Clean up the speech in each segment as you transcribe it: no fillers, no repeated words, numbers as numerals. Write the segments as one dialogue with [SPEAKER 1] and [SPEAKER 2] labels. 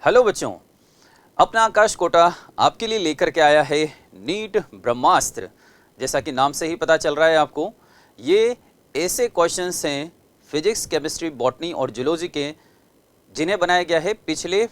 [SPEAKER 1] Hello बच्चों, अपना आकाश कोटा आपके लिए लेकर के आया है नीट ब्रह्मास्त्र। जैसा कि नाम से ही पता चल रहा है आपको, ये ऐसे क्वेश्चंस हैं फिजिक्स, केमिस्ट्री, बॉटनी और जूलॉजी के, जिन्हें बनाया गया है पिछले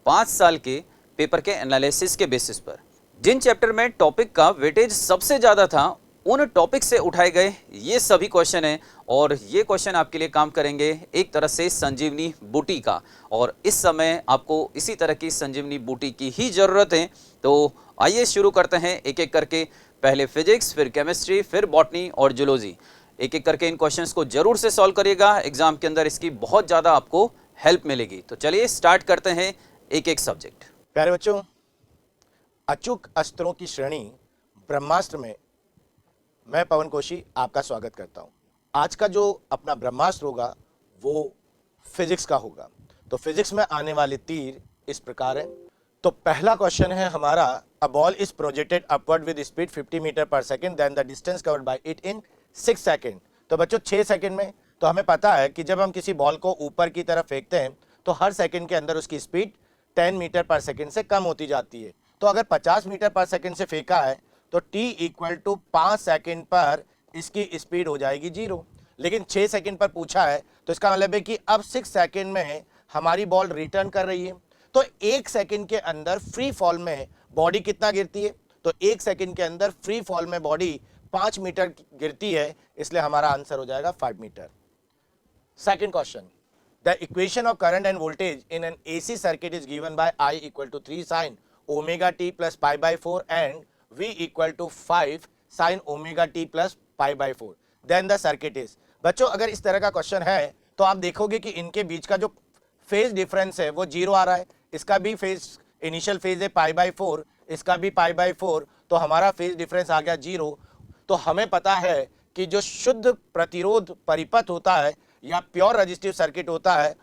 [SPEAKER 1] 5 साल के पेपर के एनालिसिस के बेसिस पर। जिन चैप्टर में टॉपिक का वेटेज सबसे ज़्यादा था, उन टॉपिक से उठाए गए ये सभी क्वेश्चन हैं और ये क्वेश्चन आपके लिए काम करेंगे एक तरह से संजीवनी बूटी का। और इस समय आपको इसी तरह की संजीवनी बूटी की ही ज़रूरत है। तो आइए शुरू करते हैं एक एक करके। पहले फिजिक्स, फिर केमिस्ट्री, फिर बॉटनी और जूलॉजी। एक एक करके इन क्वेश्चंस को जरूर से सॉल्व करिएगा, एग्जाम के अंदर इसकी बहुत ज़्यादा आपको हेल्प मिलेगी। तो चलिए स्टार्ट करते हैं एक एक सब्जेक्ट।
[SPEAKER 2] प्यारे बच्चों, अचूक अस्त्रों की श्रेणी ब्रह्मास्त्र में मैं पवन कोशी आपका स्वागत करता हूं। आज का जो अपना ब्रह्मास्त्र होगा वो फिजिक्स का होगा। तो फिजिक्स में आने वाले तीर इस प्रकार है। तो पहला क्वेश्चन है हमारा, a ball is projected upward with speed 50 metre पर second, then the distance covered by it in 6 second. तो बच्चों 6 सेकंड में, तो हमें पता है कि जब हम किसी बॉल को ऊपर की तरफ फेंकते हैं तो हर सेकंड के अंदर उसकी स्पीड 10 मीटर पर सेकंड से कम होती जाती है। तो अगर 50 मीटर पर सेकंड से फेंका है तो t इक्वल टू 5 सेकंड पर इसकी स्पीड हो जाएगी 0। लेकिन 6 सेकंड पर पूछा है तो इसका मतलब है कि अब 6 सेकंड में हमारी बॉल रिटर्न कर रही है। तो 1 सेकंड के अंदर फ्री फॉल में बॉडी कितना गिरती है? तो 1 सेकंड के अंदर फ्री फॉल में बॉडी 5 मीटर गिरती है, इसलिए हमारा आंसर हो जाएगा 5 metre. Second question, the equation of current and voltage in an AC circuit is given by I equal to 3 sin omega t plus pi by 4 and V equal to 5 sin omega t plus pi by 4. Then the circuit is। बच्चों अगर इस तरह का question है तो आप देखोगे कि इनके बीच का जो फेज डिफरेंस है वो 0 आ रहा है। इसका भी फेज, इनिशियल फेज है पाई बाई 4, इसका भी पाई बाई 4, तो हमारा फेज डिफरेंस आ गया 0। तो हमें पता है कि जो शुद्ध प्रतिरोध परिपथ होता है या प्योर रेजिस्टिव सर्किट होता है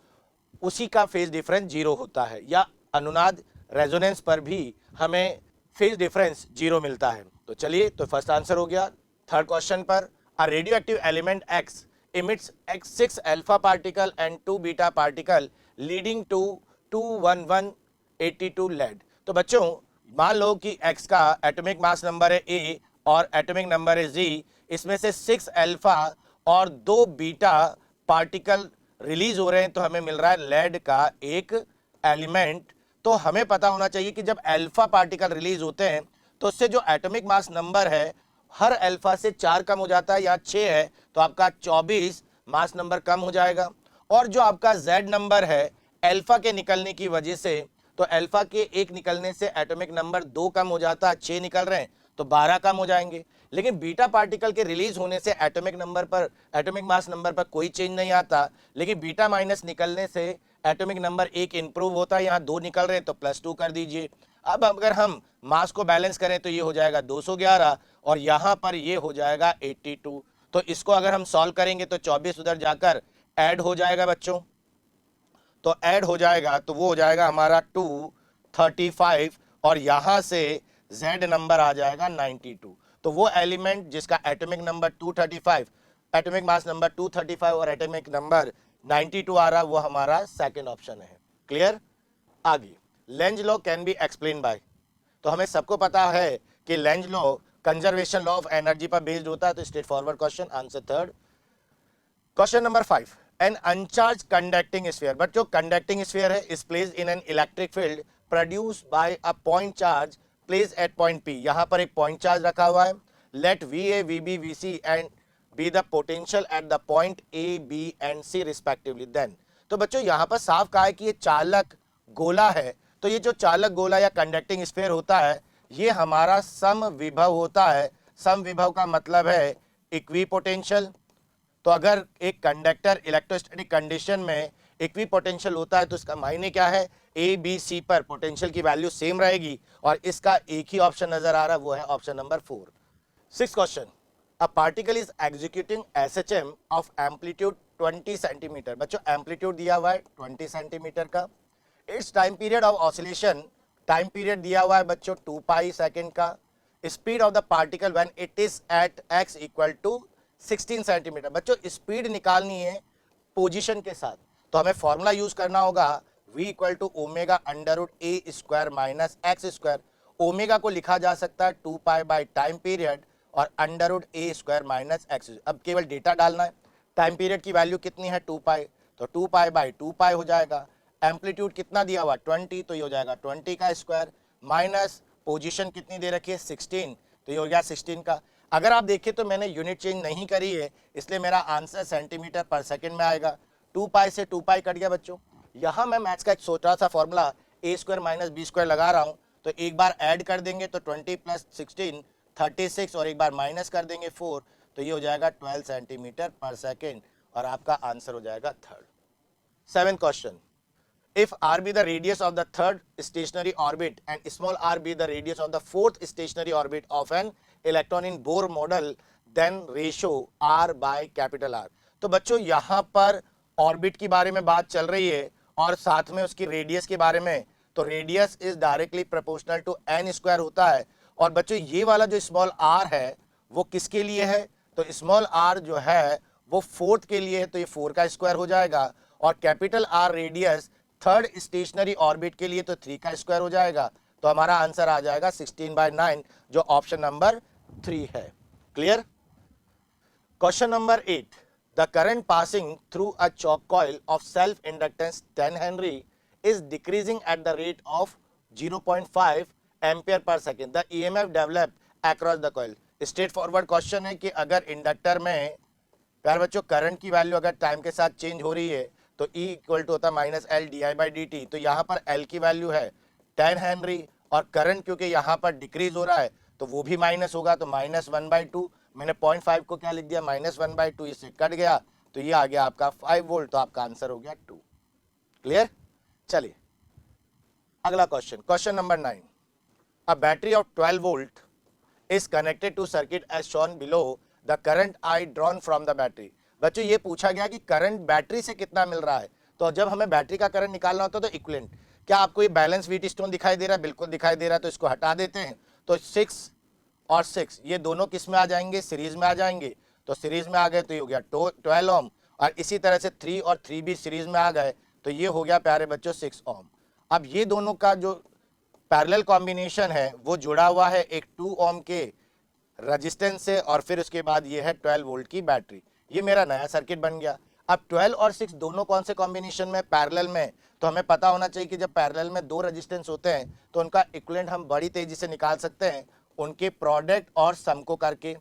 [SPEAKER 2] उसी का फेज डिफरेंस 0 होता है, या अनुनाद रेजोनेंस पर भी हमें फेज डिफरेंस 0 मिलता है। तो चलिए, तो फर्स्ट आंसर हो गया। थर्ड क्वेश्चन पर, अ radioactive element X emits 6 alpha particle and 2 beta particle leading to 21182 lead। तो बच्चों मान लो कि X का एटॉमिक मास नंबर है A और एटॉमिक नंबर है Z, इसमें से 6 अल्फा और 2 बीटा पार्टिकल रिलीज हो रहे हैं, तो हमें मिल रहा है लेड का एक एलिमेंट। तो हमें पता होना चाहिए कि जब अल्फा पार्टिकल रिलीज होते हैं तो उससे जो एटॉमिक मास नंबर है हर अल्फा से 4 कम हो जाता है, या 6 है तो आपका 24 मास नंबर कम हो जाएगा। और जो आपका जेड नंबर है अल्फा के निकलने की वजह से, तो अल्फा के एक निकलने से एटॉमिक नंबर 2 कम हो जाता है, 6 निकल रहे हैं तो 12 कम हो जाएंगे। लेकिन बीटा पार्टिकल के रिलीज होने से एटॉमिक नंबर पर, एटॉमिक मास नंबर पर कोई चेंज नहीं आता, लेकिन बीटा माइनस निकलने से एटॉमिक नंबर 1 इंप्रूव होता है, यहाँ 2 निकल रहे हैं तो +2 कर दीजिए। अब अगर हम मास को बैलेंस करें तो ये हो जाएगा 211 और यहाँ पर ये हो जाएगा 82। तो इसको अगर हम सॉल्व करेंगे तो 24 उधर जाकर ऐड हो जाएगा बच्चों, तो ऐड हो जाएगा तो वो हो जाएगा हमारा 235 और यहाँ से Z नंबर आ जाएगा 92। तो वो एलिमेंट जिसका atomic number 235, atomic mass number 235 और एटॉमिक नंबर 92 आ रहा, वो हमारा सेकंड ऑप्शन है। क्लियर? आगे, Lenz law can be explain by. तो हमें सबको पता है कि Lenz law conservation law of energy पर बेस्ड होता है। तो straight forward question, answer third. Question number 5, an uncharged conducting sphere. But जो कंडक्टिंग स्फीयर है is placed in an electric field produced by a point charge place at point P। यहाँ पर एक point charge रखा हुआ है। Let VA, VB, VC and be the potential at the point A, B and C respectively. Then, तो बच्चों यहाँ पर साफ कहा है कि ये चालक गोला है। तो ये जो चालक गोला या कंडक्टिंग स्फीयर होता है ये हमारा सम विभव होता है। सम विभव का मतलब है इक्वी पोटेंशियल। तो अगर एक कंडक्टर इलेक्ट्रोस्टैटिक कंडीशन में इक्वी पोटेंशियल होता है तो इसका मायने क्या है, ए बी सी पर पोटेंशियल की वैल्यू सेम रहेगी, और इसका एक ही ऑप्शन नजर आ रहा है, वो है option number 4। Six question, a particle is executing SHM of amplitude 20 centimetre. बच्चों एम्पलीट्यूड दिया हुआ है 20 सेंटीमीटर का। Its time period of oscillation, time period दिया हुआ है बच्चों 2 पाई सेकेंड का। Speed of the particle when it is at x equal to 16 centimetre. बच्चों स्पीड निकालनी है पोजीशन के साथ, तो हमें फॉर्मूला यूज करना होगा v equal to omega under root a square minus x square. Omega को लिखा जा सकता है 2 पाई बाई टाइम पीरियड और under root a square minus x. अब केवल डेटा डालना है। टाइम पीरियड की वैल्यू कितनी है 2 पाई, तो 2 पाई बाई 2 पाई हो जाएगा। एम्पलीट्यूड कितना दिया हुआ 20, तो ये हो जाएगा 20 का स्क्वायर माइनस पोजीशन कितनी दे रखी है 16, तो ये हो गया 16 का। अगर आप देखें तो मैंने यूनिट चेंज नहीं करी है, इसलिए मेरा आंसर सेंटीमीटर पर सेकंड में आएगा। 2 पाई से 2 पाई कट गया बच्चों। यहाँ मैं मैथ्स का एक छोटा सा फॉर्मूला ए स्क्वायर माइनस बी स्क्वायर लगा रहा हूँ, तो एक बार ऐड कर देंगे तो 20 प्लस 16 36 और एक बार माइनस कर देंगे 4, तो ये हो जाएगा 12 सेंटीमीटर पर सेकेंड और आपका आंसर हो जाएगा third. 7th question, if r be the radius of the third stationary orbit and small r be the radius of the fourth stationary orbit of an electron in Bohr model, then ratio r by capital R। तो बच्चों यहाँ पर orbit की बारे में बात चल रही है और साथ में उसकी रेडियस के बारे में, तो radius is directly proportional to n square होता है। और बच्चों ये वाला जो स्मॉल आर है वो किसके लिए है, तो स्मॉल आर जो है वो फोर्थ के लिए है, तो ये 4 का स्क्वायर हो जाएगा। और capital R radius third stationery orbit के लिए तो 3 का स्क्वायर हो जाएगा। तो हमारा आंसर आ जाएगा 16/9 जो ऑप्शन नंबर 3 है। Clear. Question number 8, the current passing through a choke coil of self inductance 10 henry is decreasing at the rate of 0.5 ampere per second. The EMF develop across the coil. Straight forward question है कि अगर inductor में प्यारे बच्चों current की value अगर time के साथ चेंज हो रही है तो E इक्वल टू होता है minus L D I by D T. तो यहाँ पर L की वैल्यू है 10 हेनरी और करंट क्योंकि यहाँ पर डिक्रीज हो रहा है तो वो भी माइनस होगा, तो -1/2। मैंने 0.5 को क्या लिख दिया -1/2, इससे कट गया तो ये आ गया आपका 5 वोल्ट, तो आपका आंसर हो गया 2। क्लियर। चलिए अगला question, question number 9, a battery of 12 volt is connected to circuit as shown below, the current I drawn from the battery। बच्चों ये पूछा गया कि करंट बैटरी से कितना मिल रहा है, तो जब हमें बैटरी का करंट निकालना होता है तो इक्विवेलेंट। क्या आपको ये बैलेंस व्हीट स्टोन दिखाई दे रहा है, बिल्कुल दिखाई दे रहा है, तो इसको हटा देते हैं। तो 6 और 6 ये दोनों किस में आ जाएंगे, सीरीज में आ जाएंगे। तो सीरीज में आ गए तो ये हो गया 12 ओम, और इसी तरह से 3 और 3 भी सीरीज में आ गए तो ये हो गया प्यारे बच्चों 6 ओम। अब ये दोनों का जो पैरेलल कॉम्बिनेशन है वो जुड़ा हुआ है एक 2 ओम के रेजिस्टेंस से, और फिर उसके बाद ये है 12 वोल्ट की बैटरी। ये मेरा नया सर्किट बन गया। अब 12 और 6 दोनों कौन से कॉम्बिनेशन में, पैरेलल में। तो हमें पता होना चाहिए कि जब पैरेलल में 2 रेजिस्टेंस होते हैं तो उनका इक्विवेलेंट हम बड़ी तेजी से निकाल सकते हैं उनके प्रोडक्ट और सम को करके।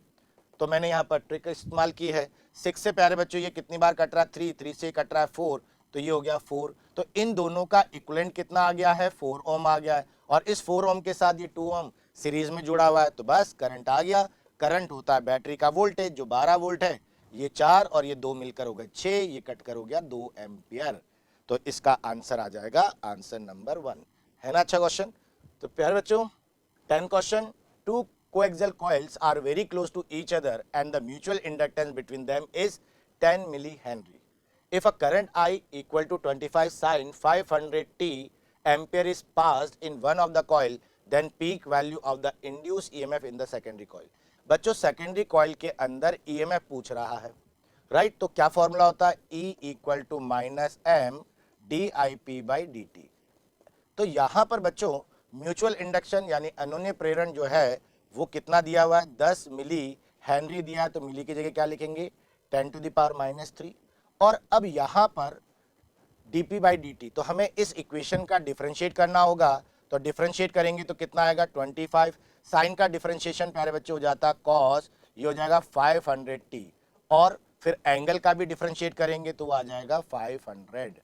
[SPEAKER 2] तो मैंने यहाँ पर ट्रिक इस्तेमाल की है। 6 से प्यारे बच्चों ये कितनी बार कट रहा है 3, 3 से कट रहा है 4, तो ये हो गया 4। तो इन दोनों का इक्विवेलेंट कितना आ गया है 4 ओम आ गया है, और इस 4 ओम के साथ ये 2 ओम सीरीज में जुड़ा हुआ है, तो बस करंट आ गया। करंट होता है बैटरी का वोल्टेज जो 12 वोल्ट है, ये 4 और ये 2 मिलकर हो गए 6, ये कट कर हो गया 2 एम्पियर। तो इसका आंसर आ जाएगा आंसर नंबर 1, है ना। अच्छा क्वेश्चन। तो प्यारे बच्चों 10 question, 2 coaxial coils are very close to each other and the mutual inductance between them is 10 millihenry. If a current I equal to 25 sin 500 t ampere is passed in one of the coil, then peak value of the induced EMF in the secondary coil। बच्चों secondary coil के अंदर EMF पूछ रहा है, right. तो क्या formula होता है, E equal to minus M D I P by D T. तो यहाँ पर बच्चों म्यूचुअल इंडक्शन यानी अनोन्य प्रेरण जो है वो कितना दिया हुआ है 10 मिली हेनरी दिया है, तो मिली की जगह क्या लिखेंगे 10 टू द पावर -3। और अब यहाँ पर dp बाई dt, तो हमें इस इक्वेशन का डिफरेंशिएट करना होगा। तो डिफरेंशिएट करेंगे तो कितना आएगा 25। साइन का डिफरेंशिएशन प्यारे बच्चे हो जाता है कॉस, ये हो जाएगा 500t, और फिर एंगल का भी डिफरेंशिएट करेंगे तो वो आ जाएगा 500।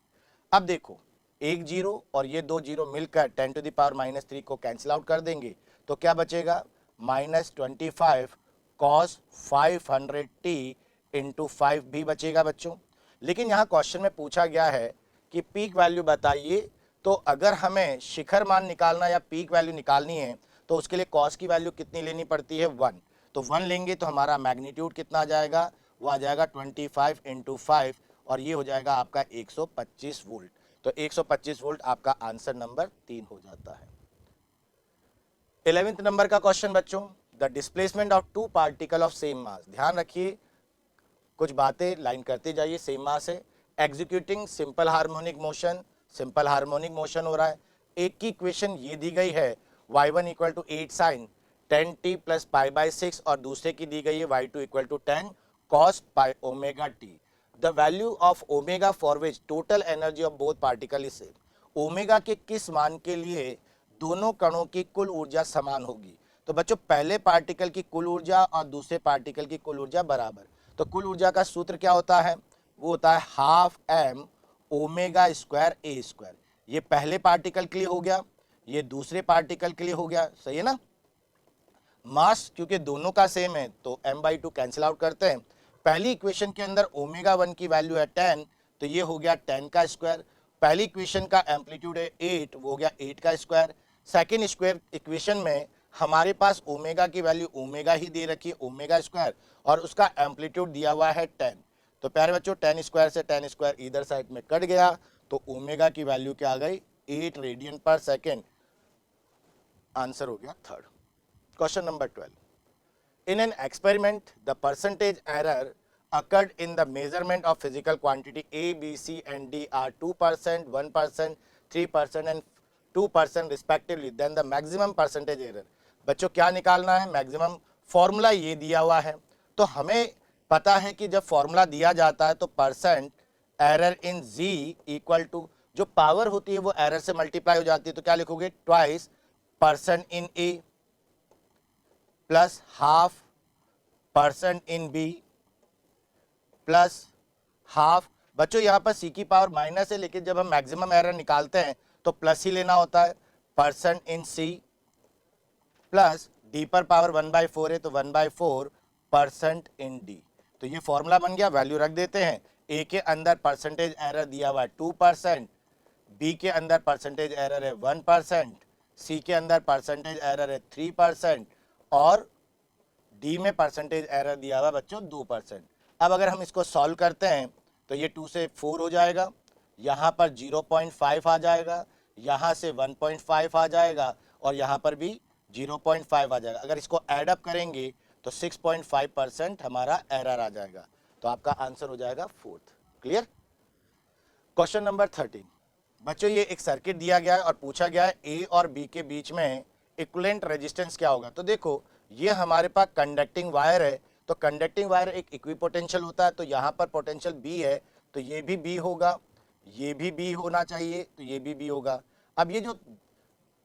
[SPEAKER 2] अब देखो एक जीरो और ये 2 जीरो मिलकर 10 टू द पावर -3 को कैंसिल आउट कर देंगे, तो क्या बचेगा -25 कॉस 500t इंटू 5 भी बचेगा बच्चों। लेकिन यहाँ क्वेश्चन में पूछा गया है कि पीक वैल्यू बताइए, तो अगर हमें शिखर मान निकालना या पीक वैल्यू निकालनी है तो उसके लिए कॉस की वैल्यू कितनी लेनी पड़ती है 1। तो 1 लेंगे तो हमारा मैग्नीट्यूड कितना आ जाएगा, वो आ जाएगा 25 इंटू 5, और ये हो जाएगा आपका 125 वोल्ट। तो 125 वोल्ट आपका आंसर नंबर 3 हो जाता है। 11th नंबर का क्वेश्चन बच्चों, the displacement of 2 particle of same mass. ध्यान रखिए कुछ बातें लाइन करते जाइए सेम मास है। Executing simple harmonic motion simple harmonic motion हो रहा है। एक की इक्वेशन ये दी गई है y1 equal to 8 sine 10t plus pi by 6 और दूसरे की दी गई है y2 equal to 10 cos pi omega t. The value of omega for which total energy of both particle is same. Omega के किस मान के लिए दोनों कणों की कुल ऊर्जा समान होगी। तो बच्चों पहले पार्टिकल की कुल ऊर्जा और दूसरे पार्टिकल की कुल ऊर्जा बराबर। तो कुल ऊर्जा का सूत्र क्या होता है, वो होता है हाफ एम ओमेगा स्क्वायर ए स्क्वायर। ये पहले पार्टिकल के लिए हो गया, ये दूसरे पार्टिकल के लिए हो गया, सही है ना। मास क्योंकि दोनों का सेम है तो m/2 कैंसिल आउट करते हैं। पहली इक्वेशन के अंदर ओमेगा 1 की वैल्यू है 10, तो ये हो गया 10 का स्क्वायर। पहली इक्वेशन का एम्पलीट्यूड है 8, वो हो गया 8 का स्क्वायर। सेकेंड स्क्वायर इक्वेशन में हमारे पास ओमेगा की वैल्यू ओमेगा ही दे रखी है, ओमेगा स्क्वायर, और उसका एम्पलीट्यूड दिया हुआ है 10। तो प्यारे बच्चों 10 स्क्वायर से 10 स्क्वायर इधर साइड में कट गया, तो ओमेगा की वैल्यू क्या आ गई 8 रेडियन पर सेकेंड। आंसर हो गया third. Question number 12. In an experiment, the percentage error occurred in the measurement of physical quantity A, B, C and D are 2%, 1%, 3% and 2% respectively. Then the maximum percentage error. बच्चों क्या निकालना है, maximum formula ये दिया हुआ है। तो हमें पता है कि जब फॉर्मूला दिया जाता है तो percent error in Z equal to जो पावर होती है वो एरर से मल्टीप्लाई हो जाती है, तो क्या लिखोगे twice percent in A plus half percent in B plus half. बच्चों यहाँ पर सी की पावर माइनस है, लेकिन जब हम मैक्सिमम एरर निकालते हैं तो प्लस ही लेना होता है, percent in C plus D पर पावर 1/4 है तो 1/4 परसेंट इन डी। तो ये फॉर्मूला बन गया, वैल्यू रख देते हैं। ए के अंदर परसेंटेज एरर दिया हुआ है 2%, बी के अंदर परसेंटेज एरर है 1%, सी के अंदर परसेंटेज एरर है 3% और डी में परसेंटेज एरर दिया हुआ बच्चों 2%। अब अगर हम इसको सॉल्व करते हैं तो ये 2 से 4 हो जाएगा, यहाँ पर 0.5 आ जाएगा, यहाँ से 1.5 आ जाएगा और यहाँ पर भी 0.5 आ जाएगा। अगर इसको ऐड अप करेंगे तो 6.5% हमारा एरर आ जाएगा। तो आपका आंसर हो जाएगा फोर्थ। क्लियर। Question number 13। बच्चों ये एक सर्किट दिया गया है और पूछा गया है ए और बी के बीच में इक्विवेलेंट रेजिस्टेंस क्या होगा। तो देखो ये हमारे पास कंडक्टिंग वायर है, तो कंडक्टिंग वायर एक इक्विपोटेंशियल होता है, तो यहाँ पर पोटेंशियल बी है तो ये भी बी होगा, ये भी बी होना चाहिए तो ये भी बी होगा। अब ये जो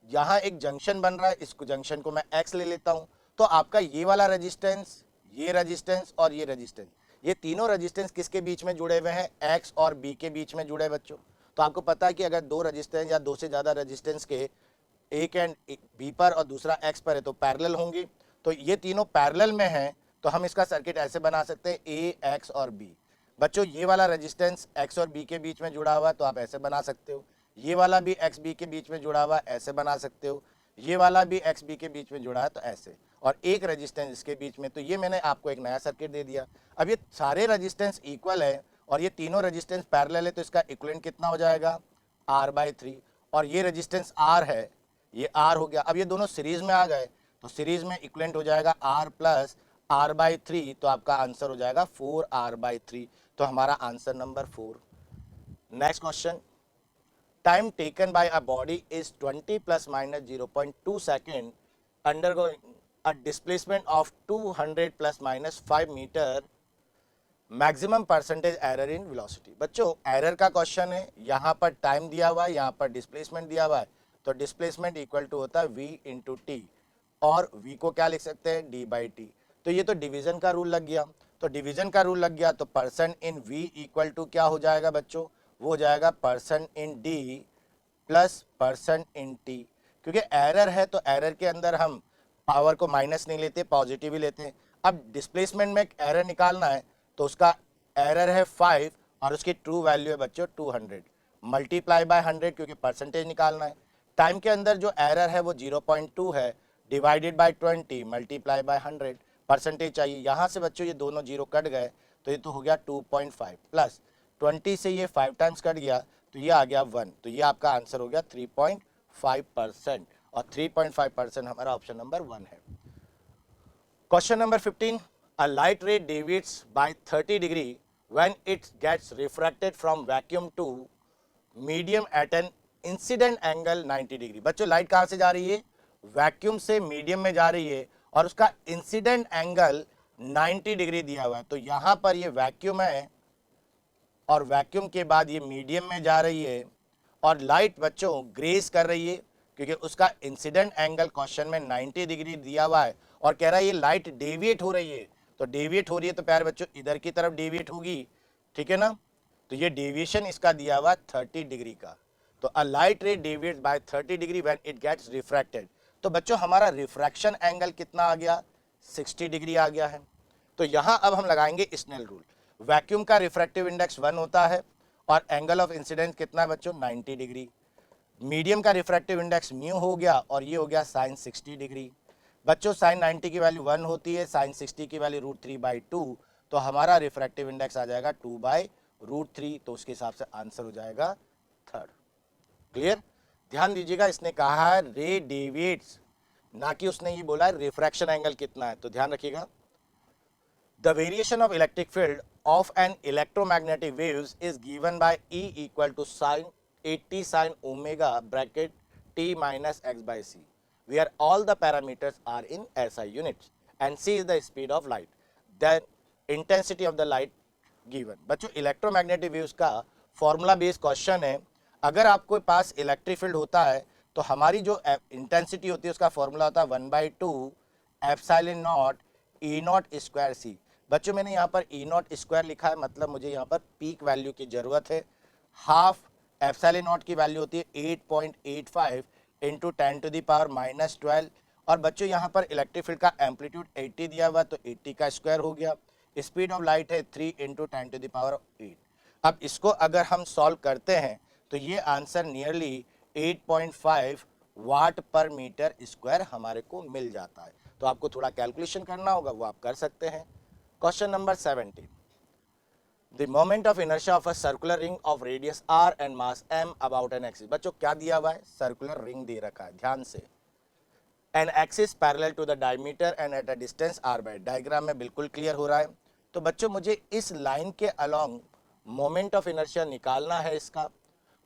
[SPEAKER 2] यहाँ एक जंक्शन बन रहा है, इसको जंक्शन को मैं एक्स ले लेता हूँ, तो आपका ये वाला रेजिस्टेंस, ये रेजिस्टेंस और ये रेजिस्टेंस, ये तीनों रेजिस्टेंस किसके बीच में जुड़े हुए हैं, एक्स और बी के बीच में जुड़े बच्चों। तो आपको पता है कि अगर दो रेजिस्टेंस या दो से ज़्यादा रेजिस्टेंस के एक एंड बी पर और दूसरा एक्स पर है तो पैरेलल होंगी। तो ये तीनों पैरेलल में हैं, तो हम इसका सर्किट ऐसे बना सकते हैं ए एक्स और बी। बच्चों ये वाला रेजिस्टेंस एक्स और बी के बीच में जुड़ा हुआ है तो आप ऐसे बना सकते हो, ये वाला भी एक्स बी के बीच में जुड़ा हुआ है ऐसे बना सकते हो, ये वाला भी एक्स बी के बीच में जुड़ा है तो ऐसे, और एक रेजिस्टेंस इसके बीच में। तो ये मैंने आपको एक नया सर्किट दे दिया। अब ये सारे रेजिस्टेंस इक्वल है और ये तीनों रेजिस्टेंस पैरेलल है, तो इसका इक्विवेलेंट कितना हो जाएगा R/3, और ये रेजिस्टेंस R है, ये R हो गया। अब ये दोनों सीरीज में आ गए तो सीरीज में इक्विवेलेंट हो जाएगा R प्लस R/3, तो आपका आंसर हो जाएगा 4R/3। तो हमारा answer number 4। Next question. Time taken by a body is 20 ± 0.2 second undergoing a displacement of 200 ± 5 metre, maximum percentage error in velocity. बच्चों एरर का क्वेश्चन है, यहाँ पर टाइम दिया हुआ है, यहाँ पर डिस्प्लेसमेंट दिया हुआ है, तो डिस्प्लेसमेंट इक्वल टू होता है v इंटू टी, और v को क्या लिख सकते हैं d/t। तो ये तो डिवीजन का रूल लग गया, तो डिवीजन का रूल लग गया तो percent in v equal to क्या हो जाएगा बच्चों, वो हो जाएगा percent in d plus percent in t। क्योंकि एरर है तो एरर के अंदर हम पावर को माइनस नहीं लेते, पॉजिटिव ही लेते हैं। अब डिस्प्लेसमेंट में एरर निकालना है तो उसका एरर है 5 और उसकी ट्रू वैल्यू है बच्चों 200 मल्टीप्लाई बाय 100, क्योंकि परसेंटेज निकालना है। टाइम के अंदर जो एरर है वो 0.2 है, divided by 20 multiply by 100, percentage चाहिए। यहाँ से बच्चों ये दोनों जीरो कट गए तो ये तो हो गया 2.5 प्लस 20 से ये 5 टाइम्स कट गया तो ये आ गया 1, तो ये आपका आंसर हो गया 3.5%, और 3.5% हमारा ऑप्शन नंबर 1 है। Question number 15। A light ray deviates by 30 degree when it gets refracted from vacuum to medium at an incident angle 90 degree. बच्चों लाइट कहाँ से जा रही है? वैक्यूम से मीडियम में जा रही है और उसका इंसिडेंट एंगल 90 डिग्री दिया हुआ है। तो यहां पर ये वैक्यूम है और वैक्यूम के बाद ये मीडियम में जा रही है और लाइट बच्चों ग्रेस कर रही है क्योंकि उसका इंसिडेंट एंगल क्वेश्चन में 90 डिग्री दिया हुआ है और कह रहा है ये लाइट डेविएट हो रही है। तो डेविएट हो रही है तो प्यारे बच्चों इधर की तरफ डेविएट होगी, ठीक है ना। तो ये डेविएशन इसका दिया हुआ 30 डिग्री का। तो a light ray deviates by 30 degree when it gets refracted. तो बच्चों हमारा रिफ्रैक्शन एंगल कितना आ गया? 60 डिग्री आ गया है। तो यहां अब हम लगाएंगे स्नेल रूल। वैक्यूम का रिफ्रैक्टिव इंडेक्स 1 होता है और एंगल ऑफ इंसिडेंस कितना है बच्चों? 90 डिग्री। मीडियम का रिफ्रैक्टिव इंडेक्स म्यू हो गया और ये हो गया साइन 60 डिग्री। बच्चों साइन 90 की वैल्यू 1 होती है, साइन 60 की वैल्यू √3/2, तो हमारा रिफ्रैक्टिव इंडेक्स आ जाएगा 2/√3। तो उसके हिसाब से आंसर हो जाएगा 3rd। क्लियर? ध्यान दीजिएगा, इसने कहा है रे डेविएट्स, ना कि उसने ये बोला है रिफ्रैक्शन एंगल कितना है। तो ध्यान रखिएगा, the variation of electric field of an electromagnetic waves is given by E equal to sin 80 sin omega bracket t minus x by c, where all the parameters are in SI units and c is the speed of light, then intensity of the light given। बच्चों electromagnetic waves का formula based question है। अगर आपके पास electric field होता है तो हमारी जो इंटेंसिटी होती है उसका फॉर्मूला होता है 1/2 epsilon naught E naught square C. बच्चों मैंने यहाँ पर E नॉट स्क्वायर लिखा है, मतलब मुझे यहाँ पर पीक वैल्यू की जरूरत है। हाफ एप्सिलॉन नॉट की वैल्यू होती है 8.85 इंटू 10⁻⁻12। और बच्चों यहाँ पर इलेक्ट्रिक फील्ड का एम्पलीट्यूड 80 दिया हुआ, तो 80 का स्क्वायर हो गया। स्पीड ऑफ लाइट है 3 इंटू 10⁸। अब इसको अगर हम सॉल्व करते हैं तो ये आंसर नियरली 8.5 वाट पर मीटर स्क्वायर हमारे को मिल जाता है। तो आपको थोड़ा कैलकुलेशन करना होगा, वो आप कर सकते हैं। Question number 17, the moment of inertia of a circular ring of radius r and mass m about an axis. बच्चों क्या दिया हुआ है? सर्कुलर रिंग दे रखा है, ध्यान से। An axis parallel to the diameter and at a distance r by. Diagram में बिल्कुल क्लियर हो रहा है। तो बच्चों मुझे इस लाइन के अलोंग मोमेंट ऑफ इनर्शिया निकालना है इसका।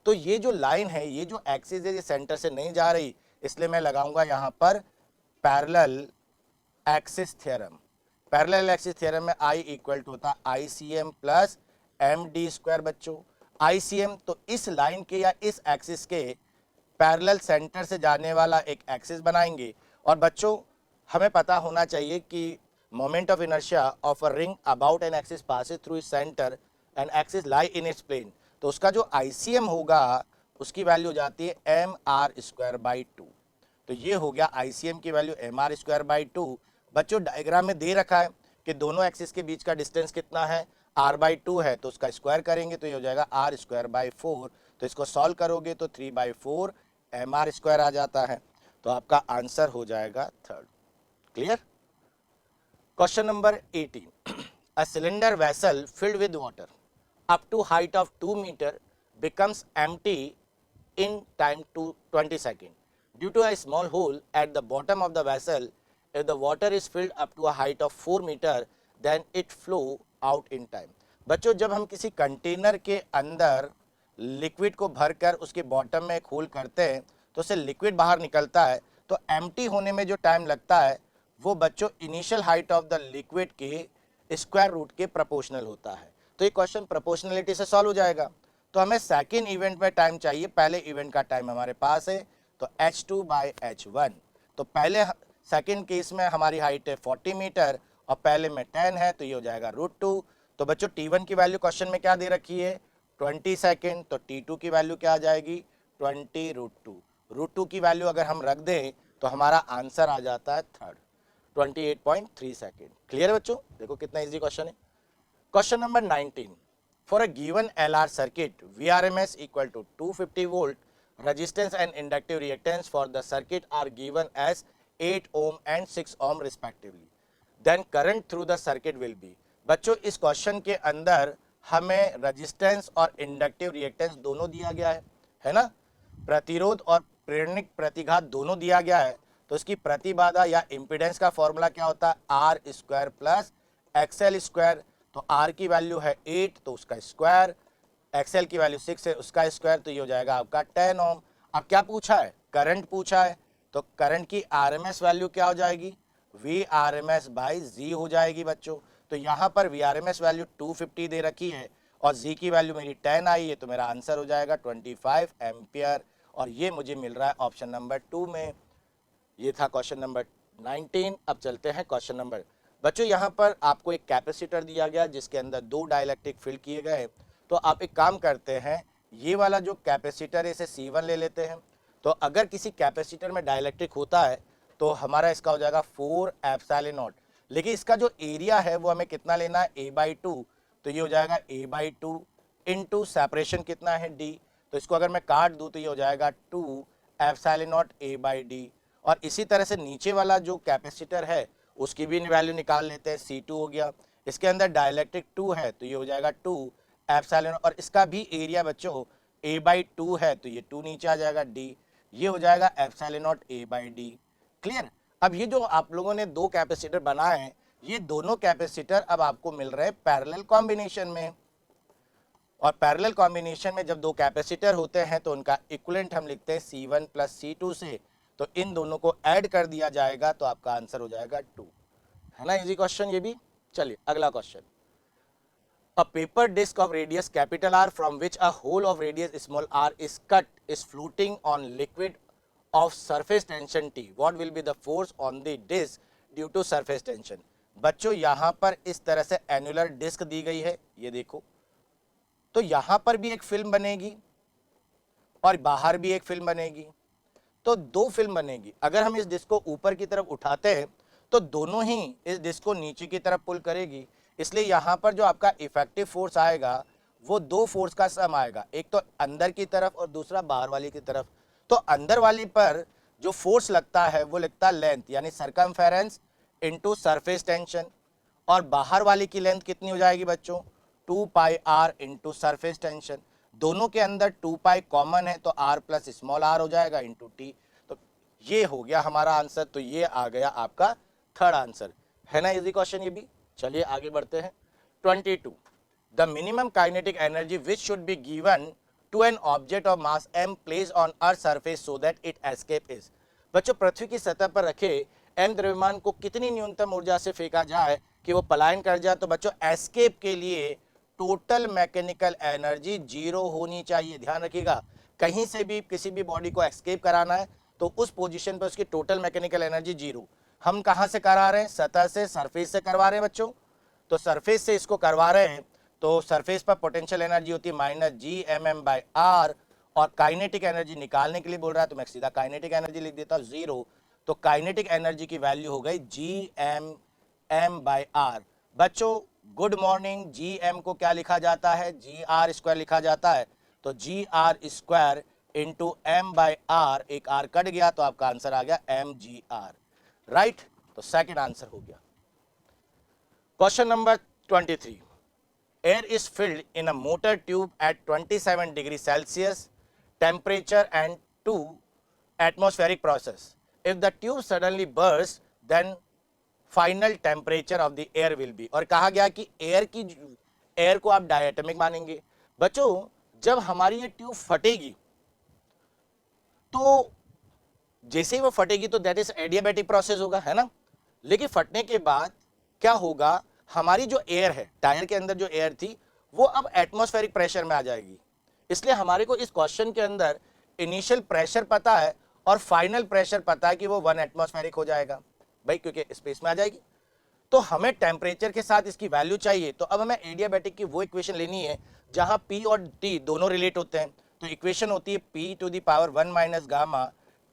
[SPEAKER 2] तो ये जो लाइन है, ये जो एक्सिस है, ये सेंटर से नहीं जा रही, इसलिए मैं लगाऊंगा यहाँ पर parallel axis theorem. Parallel axis theorem में I इक्वल टू होता है ICM प्लस MD²। बच्चों ICM तो इस लाइन के या इस एक्सिस के पैरेलल सेंटर से जाने वाला एक एक्सिस बनाएंगे। और बच्चों हमें पता होना चाहिए कि moment of inertia of a ring about an axis passes through its centre and axis lie in its plane. तो उसका जो ICM होगा उसकी वैल्यू हो जाती है mr²/2। तो ये हो गया ICM की वैल्यू mr²/2। बच्चों डायग्राम में दे रखा है कि दोनों एक्सिस के बीच का डिस्टेंस कितना है? r/2 है, तो उसका स्क्वायर करेंगे तो ये हो जाएगा r²/4। तो इसको सॉल्व करोगे तो 3/4 mr² आ जाता है। तो आपका आंसर हो जाएगा 3rd। Clear? Question number 18, a cylinder vessel filled with water up to height of 2 meter becomes empty in time to 20 seconds due to a small hole at the bottom of the vessel. If the water is filled up to a height of 4 meter, then it flow out in time। बच्चों जब हम किसी container के अंदर liquid को भरकर उसके bottom में एक होल करते हैं तो उससे लिक्विड बाहर निकलता है, तो एम्प्टी होने में जो टाइम लगता है वो बच्चों initial height of the liquid के स्क्वायर रूट के प्रोपोर्शनल होता है। तो ये क्वेश्चन प्रोपोर्शनलिटी से सॉल्व हो जाएगा। तो हमें सेकेंड इवेंट में टाइम चाहिए, पहले इवेंट का टाइम हमारे पास है तो h2/h1। तो पहले सेकेंड केस में हमारी हाइट है 40 मीटर और पहले में 10 है, तो ये हो जाएगा √2। तो बच्चों t1 की वैल्यू क्वेश्चन में क्या दे रखी है? 20 सेकेंड। तो t2 की वैल्यू क्या आ जाएगी? 20√2। √2 की वैल्यू अगर हम रख दें तो हमारा आंसर आ जाता है 3rd, 28.3 सेकेंड। क्लियर है बच्चों? देखो कितना इजी क्वेश्चन है। Question number 19, for a given LR circuit, VRMS equal to 250 volt, resistance and inductive reactance for the circuit are given as 8 ohm and 6 ohm respectively, then current through the circuit will be। बच्चों इस question के अंदर हमें resistance और inductive reactance दोनों दिया गया है ना, प्रतिरोध और प्रेरणिक प्रतिघात दोनों दिया गया है। तो इसकी प्रतिबाधा या इम्पीडेंस का फॉर्मूला क्या होता है? R² plus XL²। तो R की वैल्यू है 8, तो उसका स्क्वायर एक्सएल की वैल्यू 6 है, उसका स्क्वायर, तो ये हो जाएगा आपका 10 ओम। अब क्या पूछा है, करंट पूछा है, तो करंट की आरएमएस वैल्यू क्या हो जाएगी, V R M S by G हो जाएगी बच्चों। तो यहाँ पर V R M S value 250 दे रखी है और जी की वैल्यू मेरी 10 आई है, तो मेरा आंसर हो जाएगा 25 एम्पियर, और ये मुझे मिल रहा है ऑप्शन नंबर 2 में। ये था क्वेश्चन नंबर 19। अब चलते हैं क्वेश्चन नंबर, बच्चों यहाँ पर आपको एक कैपेसिटर दिया गया जिसके अंदर 2 डाइलेक्ट्रिक फील्ड किए गए हैं। तो आप एक काम करते हैं, ये वाला जो कैपेसिटर है इसे C1 ले लेते हैं। तो अगर किसी कैपेसिटर में डाइलेक्ट्रिक होता है तो हमारा इसका हो जाएगा 4 एप्सिलॉन नॉट, लेकिन इसका जो एरिया है वो हमें कितना लेना है, A/2। तो ये हो जाएगा A/2 इंटू सेपरेशन कितना है D, तो इसको अगर मैं काट दूँ तो ये हो जाएगा 2 एप्सिलॉन नॉट A/D। और इसी तरह से नीचे वाला जो कैपेसिटर है उसकी भी वैल्यू निकाल लेते हैं, C2 हो गया, इसके अंदर डाइलेक्ट्रिक 2 है तो ये हो जाएगा 2 एप्सिलॉन, और इसका भी एरिया बच्चों A/2 है तो ये 2 नीचे आ जाएगा D, ये हो जाएगा एप्सिलॉन नॉट A/D। क्लियर। अब ये जो आप लोगों ने 2 कैपेसिटर बनाए हैं, ये दोनों कैपेसिटर अब आपको मिल रहे हैं पैरेलल कॉम्बिनेशन में, और पैरेलल कॉम्बिनेशन में जब 2 कैपेसिटर होते हैं तो उनका इक्विवेलेंट हम लिखते हैं C1 प्लस C2 से, तो इन दोनों को ऐड कर दिया जाएगा तो आपका आंसर हो जाएगा 2, है ना। इजी क्वेश्चन ये भी। चलिए अगला question, a paper disc of radius capital R from which a hole of radius small r is cut is floating on liquid of surface tension T. What will be the force on the disc due to surface tension? बच्चों यहाँ पर इस तरह से annular disc दी गई है, ये देखो, तो यहाँ पर भी एक फिल्म बनेगी और बाहर भी एक फिल्म बनेगी, तो 2 फिल्म बनेगी। अगर हम इस डिस्क को ऊपर की तरफ उठाते हैं तो दोनों ही इस डिस्क को नीचे की तरफ पुल करेगी, इसलिए यहाँ पर जो आपका इफेक्टिव फोर्स आएगा वो 2 फोर्स का सम आएगा, एक तो अंदर की तरफ और दूसरा बाहर वाली की तरफ। तो अंदर वाली पर जो फोर्स लगता है वो लगता है लेंथ यानी सरकमफेरेंस इनटू सरफेस टेंशन, और बाहर वाली की लेंथ कितनी हो जाएगी बच्चों, 2 पाई आर इंटू सरफेस टेंशन। दोनों के अंदर 2 पाई कॉमन है तो r प्लस स्मॉल r हो जाएगा इंटू टी। तो ये हो गया हमारा आंसर, तो ये आ गया आपका थर्ड आंसर, है ना। इजी क्वेश्चन ये भी। चलिए आगे बढ़ते हैं। 22, the minimum kinetic energy which should be given to an object of mass m place on earth surface so that it escape is. बच्चों पृथ्वी की सतह पर रखे m द्रव्यमान को कितनी न्यूनतम ऊर्जा से फेंका जाए कि वो पलायन कर जाए। तो बच्चों एस्केप के लिए टोटल मैकेनिकल एनर्जी 0 होनी चाहिए, ध्यान रखिएगा। कहीं से भी किसी भी बॉडी को एस्केप कराना है तो उस पोजीशन पर उसकी टोटल मैकेनिकल एनर्जी 0। हम कहाँ से करा रहे हैं, सतह से, सरफेस से करवा रहे हैं बच्चों। तो सरफेस से इसको करवा रहे हैं तो सरफेस पर पोटेंशियल एनर्जी होती है -Gmm/r, और काइनेटिक एनर्जी निकालने के लिए बोल रहा है तो मैं सीधा काइनेटिक एनर्जी लिख देता हूँ 0। तो काइनेटिक एनर्जी की वैल्यू हो गई Gmm/r। बच्चों गुड मॉर्निंग, Gm को क्या लिखा जाता है, Gr² लिखा जाता है, तो Gr² इंटू m/r, एक r कट गया तो आपका आंसर आ गया mgr, राइट। तो सेकंड आंसर हो गया। Question number 23, air is filled in a motor tube at 27 degree Celsius temperature and 2 atmospheric process. If the tube suddenly bursts, then final temperature of the air will be. और कहा गया कि air को आप diatomic मानेंगे। बच्चों जब हमारी ये ट्यूब फटेगी तो जैसे ही वो फटेगी तो दैट इज एडियाबैटिक प्रोसेस होगा, है ना। लेकिन फटने के बाद क्या होगा, हमारी जो एयर है, टायर के अंदर जो एयर थी वो अब एटमॉस्फेरिक प्रेशर में आ जाएगी। इसलिए हमारे को इस क्वेश्चन के अंदर इनिशियल प्रेशर पता है और फाइनल प्रेशर पता है कि वो 1 एटमॉस्फेरिक हो जाएगा भाई, क्योंकि स्पेस में आ जाएगी। तो हमें टेम्परेचर के साथ इसकी वैल्यू चाहिए, तो अब हमें एडियाबैटिक की वो इक्वेशन लेनी है जहां P और T दोनों रिलेट होते हैं। तो इक्वेशन होती है P⁻1 minus gamma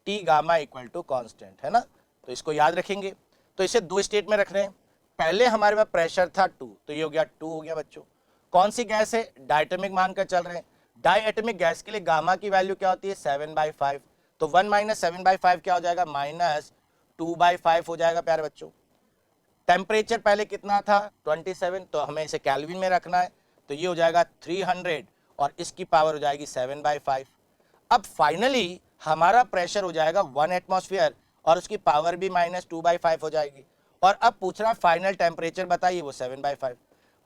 [SPEAKER 2] T gamma equal to constant, है ना। तो इसको याद रखेंगे। तो इसे 2 स्टेट में रख रहे हैं। पहले हमारे पास प्रेशर था 2, तो ये हो गया 2 हो गया बच्चों। कौन सी गैस है, डायटोमिक मानकर चल रहे हैं। डायटोमिक गैस के लिए गामा की वैल्यू क्या होती है, 7/5। तो 1 माइनस 7/5 क्या हो जाएगा, -2/5 हो जाएगा प्यारे बच्चों। टेम्परेचर पहले कितना था 27, तो हमें इसे केल्विन में रखना है, तो ये हो जाएगा 300 और इसकी पावर हो जाएगी 7/5। अब फाइनली हमारा प्रेशर हो जाएगा 1 एटमॉस्फेयर और उसकी पावर भी -2/5 हो जाएगी। और अब पूछ रहा है फाइनल टेम्परेचर बताइए, वो 7/5।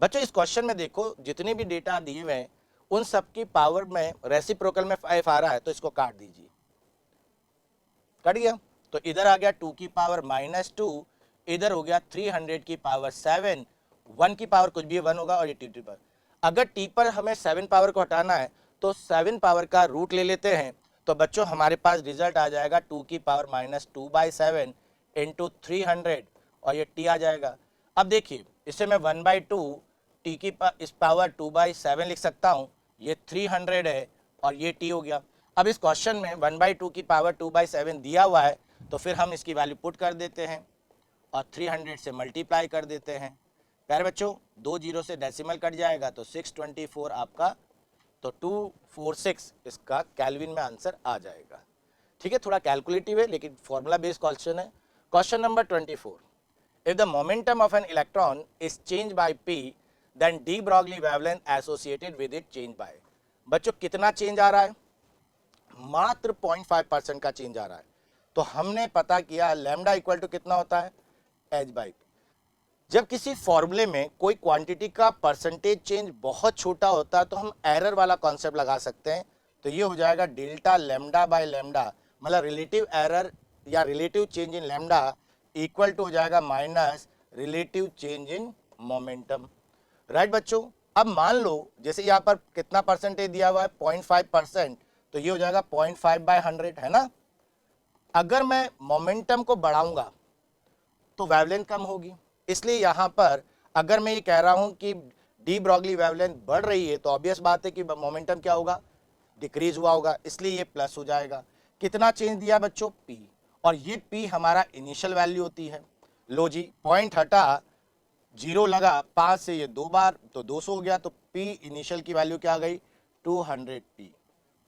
[SPEAKER 2] बच्चों इस क्वेश्चन में देखो जितने भी डेटा दिए हुए हैं उन सब की पावर में रेसिप्रोकल में 5 आ रहा है, तो इसको काट दीजिए, कट गया। तो इधर आ गया 2 की पावर -2, इधर हो गया 300 की पावर 7, 1 की पावर कुछ भी 1 होगा, और ये टी पावर। अगर टी पर हमें 7 पावर को हटाना है तो 7 पावर का रूट ले लेते हैं, तो बच्चों हमारे पास रिजल्ट आ जाएगा 2 की पावर -2/7 इंटू 300, और ये टी आ जाएगा। अब देखिए इसे मैं 1/2 टी की इस पावर 2/7 लिख सकता हूँ, ये 300 है और ये टी हो गया। अब इस क्वेश्चन में 1/2 की पावर 2/7 दिया हुआ है, तो फिर हम इसकी वैल्यू पुट कर देते हैं और 300 से मल्टीप्लाई कर देते हैं। प्यारे बच्चों 2 जीरो से डेसिमल कट जाएगा तो 624 आपका, तो 246 इसका केल्विन में आंसर आ जाएगा। ठीक है, थोड़ा कैलकुलेटिव है लेकिन फॉर्मूला बेस्ड क्वेश्चन है। Question number 24, if the momentum of an electron is change by p, then de Broglie wavelength associated with it change by. बच्चों कितना चेंज आ रहा है? मात्र 0.5% का चेंज आ रहा है। तो हमने पता किया लैम्डा इक्वल टू कितना होता है, h/p। जब किसी फॉर्मूले में कोई क्वांटिटी का परसेंटेज चेंज बहुत छोटा होता है तो हम एरर वाला कॉन्सेप्ट लगा सकते हैं। तो ये हो जाएगा डेल्टा लैम्डा बाय लैम्डा, मतलब रिलेटिव एरर या relative change in lambda equal to हो जाएगा minus relative change in momentum. Right बच्चों, अब मान लो जैसे यहाँ पर कितना परसेंटेज दिया हुआ है 0.5%, तो ये हो जाएगा 0.5/100 है ना। अगर मैं मोमेंटम को बढ़ाऊंगा तो वेवलेंथ कम होगी, इसलिए यहाँ पर अगर मैं ये कह रहा हूँ कि डी ब्रॉगली वेवलेंथ बढ़ रही है तो ऑब्वियस बात है कि मोमेंटम क्या होगा, डिक्रीज हुआ होगा, इसलिए ये प्लस हो जाएगा। कितना चेंज दिया बच्चों, p, और ये p हमारा इनिशियल वैल्यू होती है। लो जी, पॉइंट हटा, जीरो लगा, 5 से ये 2 बार तो 200 हो गया, तो p इनिशियल की वैल्यू क्या आ गई, 200p।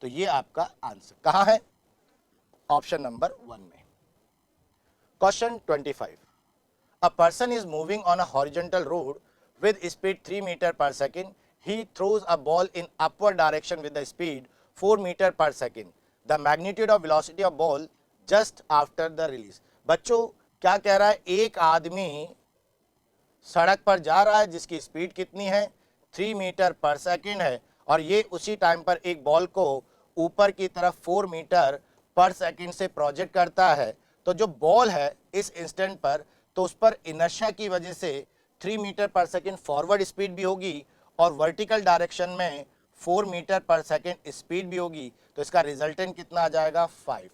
[SPEAKER 2] तो ये आपका आंसर कहाँ है, ऑप्शन नंबर 1 में। Question 25, a person is moving on a horizontal road with speed 3 meter per second. He throws a ball in upward direction with the speed 4 meter per second. The magnitude of velocity of ball just after the release. बच्चों क्या कह रहा है, एक आदमी सड़क पर जा रहा है जिसकी स्पीड कितनी है, 3 मीटर पर सेकेंड है, और ये उसी टाइम पर एक बॉल को ऊपर की तरफ 4 मीटर पर सेकेंड से प्रोजेक्ट करता है। तो जो बॉल है इस इंस्टेंट पर, तो उस पर इनर्शिया की वजह से 3 मीटर पर सेकेंड फॉरवर्ड स्पीड भी होगी और वर्टिकल डायरेक्शन में 4 मीटर पर सेकेंड स्पीड भी होगी। तो इसका रिजल्टेंट कितना आ जाएगा, 5।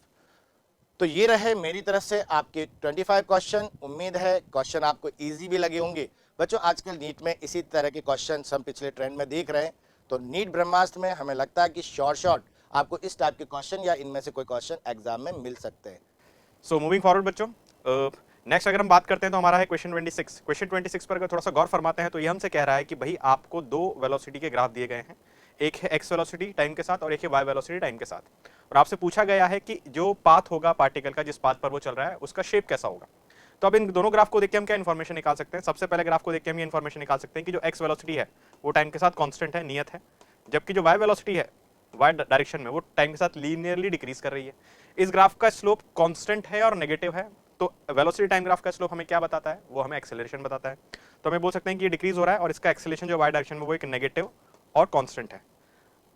[SPEAKER 2] तो ये रहे मेरी तरफ से आपके 25 क्वेश्चन। उम्मीद है क्वेश्चन आपको इजी भी लगे होंगे। बच्चों आजकल नीट में इसी तरह के क्वेश्चन हम पिछले ट्रेंड में देख रहे हैं, तो नीट ब्रह्मास्त्र में हमें लगता है कि शॉर्ट आपको इस टाइप के क्वेश्चन या इनमें से कोई क्वेश्चन एग्जाम में मिल सकते हैं।
[SPEAKER 3] सो मूविंग फॉरवर्ड बच्चों, नेक्स्ट अगर हम बात करते हैं तो हमारा है क्वेश्चन 26। क्वेश्चन 26 पर अगर थोड़ा सा गौर फरमाते हैं तो ये हमसे कह रहा है कि भाई आपको दो वेलोसिटी के ग्राफ दिए गए हैं, एक है एक्स वेलोसिटी टाइम के साथ और एक है वाई वेलोसिटी टाइम के साथ, और आपसे पूछा गया है कि जो पाथ होगा पार्टिकल का, जिस पाथ पर वो चल रहा है, उसका शेप कैसा होगा। तो अब इन दोनों ग्राफ को देख के हम क्या इन्फॉर्मेशन निकाल सकते हैं। सबसे पहले ग्राफ को देख के हम ये इन्फॉर्मेशन निकाल सकते हैं कि जो एक्स वेलोसिटी है वो टाइम के साथ कांस्टेंट है, नियत है, जबकि जो वाई वेलोसिटी है वाई डायरेक्शन में वो टाइम के साथ लीनियरली डिक्रीज कर रही है। इस ग्राफ का स्लोप कांस्टेंट है और नेगेटिव है, तो वेलोसिटी टाइम ग्राफ का स्लोप हमें क्या बताता है, वो हमें एक्सेलरेशन बताता है। तो हमें बोल सकते हैं कि ये डिक्रीज हो रहा है और इसका एक्सेलरेशन जो वाई डायरेक्शन में वो एक नेगेटिव और कांस्टेंट है।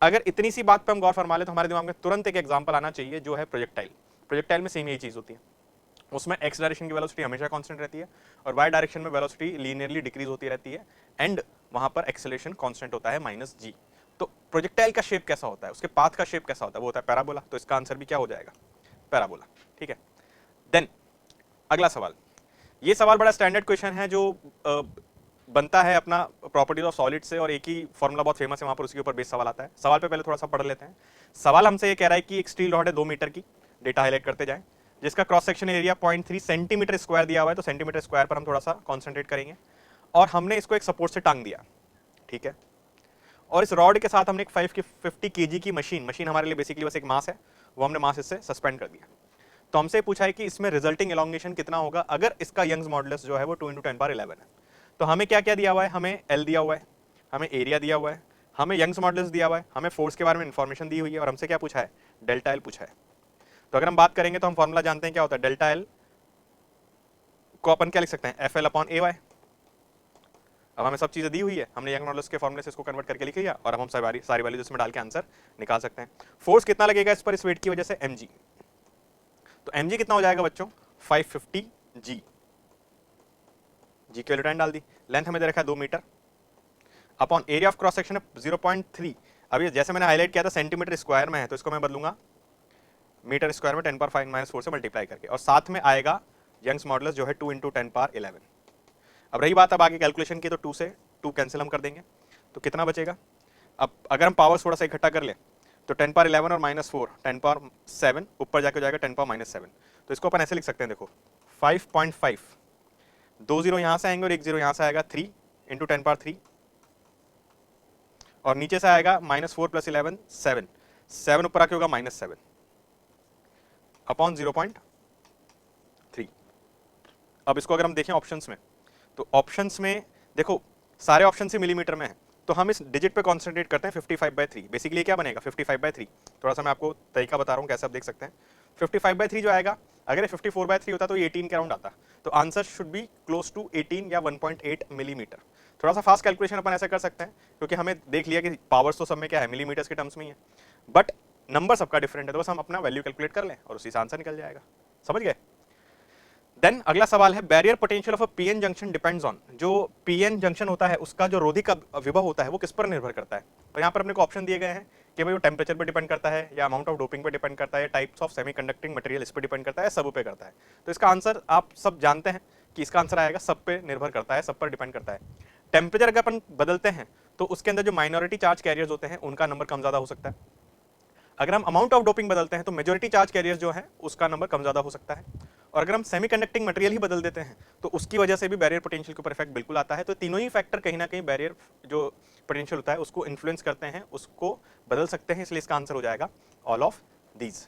[SPEAKER 3] अगर इतनी सी बात पे हम गौर फरमा ले तो हमारे दिमाग में तुरंत एक एग्जांपल आना चाहिए जो है प्रोजेक्टाइल। प्रोजेक्टाइल में सेम यही चीज होती है, उसमें एक्स डायरेक्शन की वेलोसिटी हमेशा कांस्टेंट रहती है और वाई डायरेक्शन में वेलोसिटी लीनियरली डिक्रीज होती रहती है, एंड वहां पर एक्सेलरेशन कांस्टेंट होता है -g। तो प्रोजेक्टाइल का शेप कैसा होता है, उसके पाथ का शेप कैसा होता है, वो होता है पैराबोला। तो इसका आंसर भी क्या हो जाएगा, पैराबोला। ठीक है, देन अगला सवाल। ये सवाल बड़ा स्टैंडर्ड क्वेश्चन है जो बनता है अपना प्रॉपर्टीज ऑफ सॉलिड से, और एक ही फॉर्मूला बहुत फेमस है वहां पर, उसके ऊपर बेस सवाल आता है। सवाल पे पहले थोड़ा सा पढ़ लेते हैं। सवाल हमसे ये कह रहा है कि एक स्टील रॉड है 2 मीटर की, डेटा हाईलाइट करते जाएं, जिसका cross section area 0.3 centimetre square दिया हुआ है। तो सेंटीमीटर स्क्वायर पर हम थोड़ा सा कॉन्सेंट्रेट करेंगे, और हमने इसको एक सपोर्ट से टांग दिया, ठीक है, और इस रॉड के साथ हमने एक 50 kg की मशीन हमारे लिए बेसिकली बस एक मास है, वो हमने मास इससे सस्पेंड कर दिया। तो हमसे पूछा है कि इसमें रिजल्टिंग एलोंगेशन कितना होगा अगर इसका यंग्स मॉडुलस जो है वो 2 × 10⁻11 है। तो हमें क्या क्या दिया हुआ है, हमें एल दिया हुआ है, हमें एरिया दिया हुआ है, हमें यंग्स मॉडुलस दिया हुआ है, हमें फोर्स के बारे में इंफॉर्मेशन दी हुई है, और हमसे क्या पूछा है, डेल्टा एल पूछा है। तो अगर हम बात करेंगे तो हम फॉर्मूला जानते हैं क्या होता है, डेल्टा एल को अपन क्या लिख सकते हैं, FL/AY। अब हमें सब चीज़ें दी हुई है, हमने यंग मॉडुलस के फॉर्मूले से इसको कन्वर्ट करके लिख लिया और अब हम सारी वैल्यूज इसमें डाल के आंसर निकाल सकते हैं। फोर्स कितना लगेगा इस पर इस वेट की वजह से, mg। तो mg कितना हो जाएगा बच्चों, 550 g। जी की वैल्यू 10 डाल दी। लेंथ हमें दे रखा है 2 metre upon area of cross section है 0.3। अब ये जैसे मैंने हाईलाइट किया था सेंटीमीटर स्क्वायर में है, तो इसको मैं बदलूंगा मीटर स्क्वायर में 10⁻⁻⁴ से मल्टीप्लाई करके, और साथ में आएगा यंग्स मॉडुलस जो है 2 × 10⁻11। अब रही बात अब आगे कैलकुलेशन की, तो 2 से 2 कैंसिल हम कर देंगे, तो कितना बचेगा। अब अगर हम पावर थोड़ा सा इकट्ठा कर लें तो 10⁻11 और -4 10⁻7 ऊपर जाके हो जाएगा 10⁻7। तो इसको अपन ऐसे लिख सकते हैं, देखो 5.5, 2 0 यहाँ से आएंगे और 1 0 यहाँ से आएगा, 3 × 10⁻3, और नीचे से आएगा -4 + 11 7, 7 ऊपर आके होगा -7 अपॉन 0.3। अब इसको अगर हम देखें ऑप्शंस में, तो ऑप्शंस में देखो सारे ऑप्शन से मिलीमीटर में है, तो हम इस डिजिट पे कॉन्सेंट्रेट करते हैं 55/3। बेसिकली क्या बनेगा 55/3, थोड़ा सा मैं आपको तरीका बता रहा हूँ कैसे आप देख सकते हैं। 55/3 जो आएगा, अगर ये 54/3 होता तो ये 18 के अराउंड आता, तो answer should be close to 18 या 1.8 मिलीमीटर। थोड़ा सा फास्ट कैलकुलेशन अपन ऐसे कर सकते हैं क्योंकि हमें देख लिया कि पावर्स तो सब में क्या है, मिलीमीटर्स के टर्म्स में ही है, बट नंबर सबका डिफरेंट है, तो बस हम अपना वैल्यू कैलकुलेट कर लें और उसी से आंसर निकल जाएगा। समझ गए। देन अगला सवाल है, barrier potential of a PN junction depends on. जो पीएन जंक्शन होता है उसका जो रोधी का विभव होता है वो किस पर निर्भर करता है। तो यहाँ पर अपने को ऑप्शन दिए गए हैं कि भाई वो टेम्परेचर पर डिपेंड करता है, या अमाउंट ऑफ डोपिंग पर डिपेंड करता है, टाइप्स ऑफ सेमीकंडक्टिंग मटेरियल इस पर डिपेंड करता है, सब पे करता है। तो इसका आंसर आप सब जानते हैं कि इसका आंसर आएगा सब पे निर्भर करता है, सब पर डिपेंड करता है। टेम्परेचर अगर अपन बदलते हैं तो उसके अंदर जो माइनॉरिटी चार्ज कैरियर्स होते हैं उनका नंबर कम ज्यादा हो सकता है। अगर हम अमाउंट ऑफ डोपिंग बदलते हैं तो मेजॉरिटी चार्ज कैरियर्स जो है उसका नंबर कम ज्यादा हो सकता है। और अगर हम सेमीकंडक्टिंग मटेरियल ही बदल देते हैं तो उसकी वजह से भी बैरियर पोटेंशियल के ऊपर इफेक्ट बिल्कुल आता है। तो तीनों ही फैक्टर कहीं ना कहीं बैरियर जो पोटेंशियल होता है उसको इन्फ्लुएंस करते हैं, उसको बदल सकते हैं, इसलिए इसका आंसर हो जाएगा ऑल ऑफ दीज।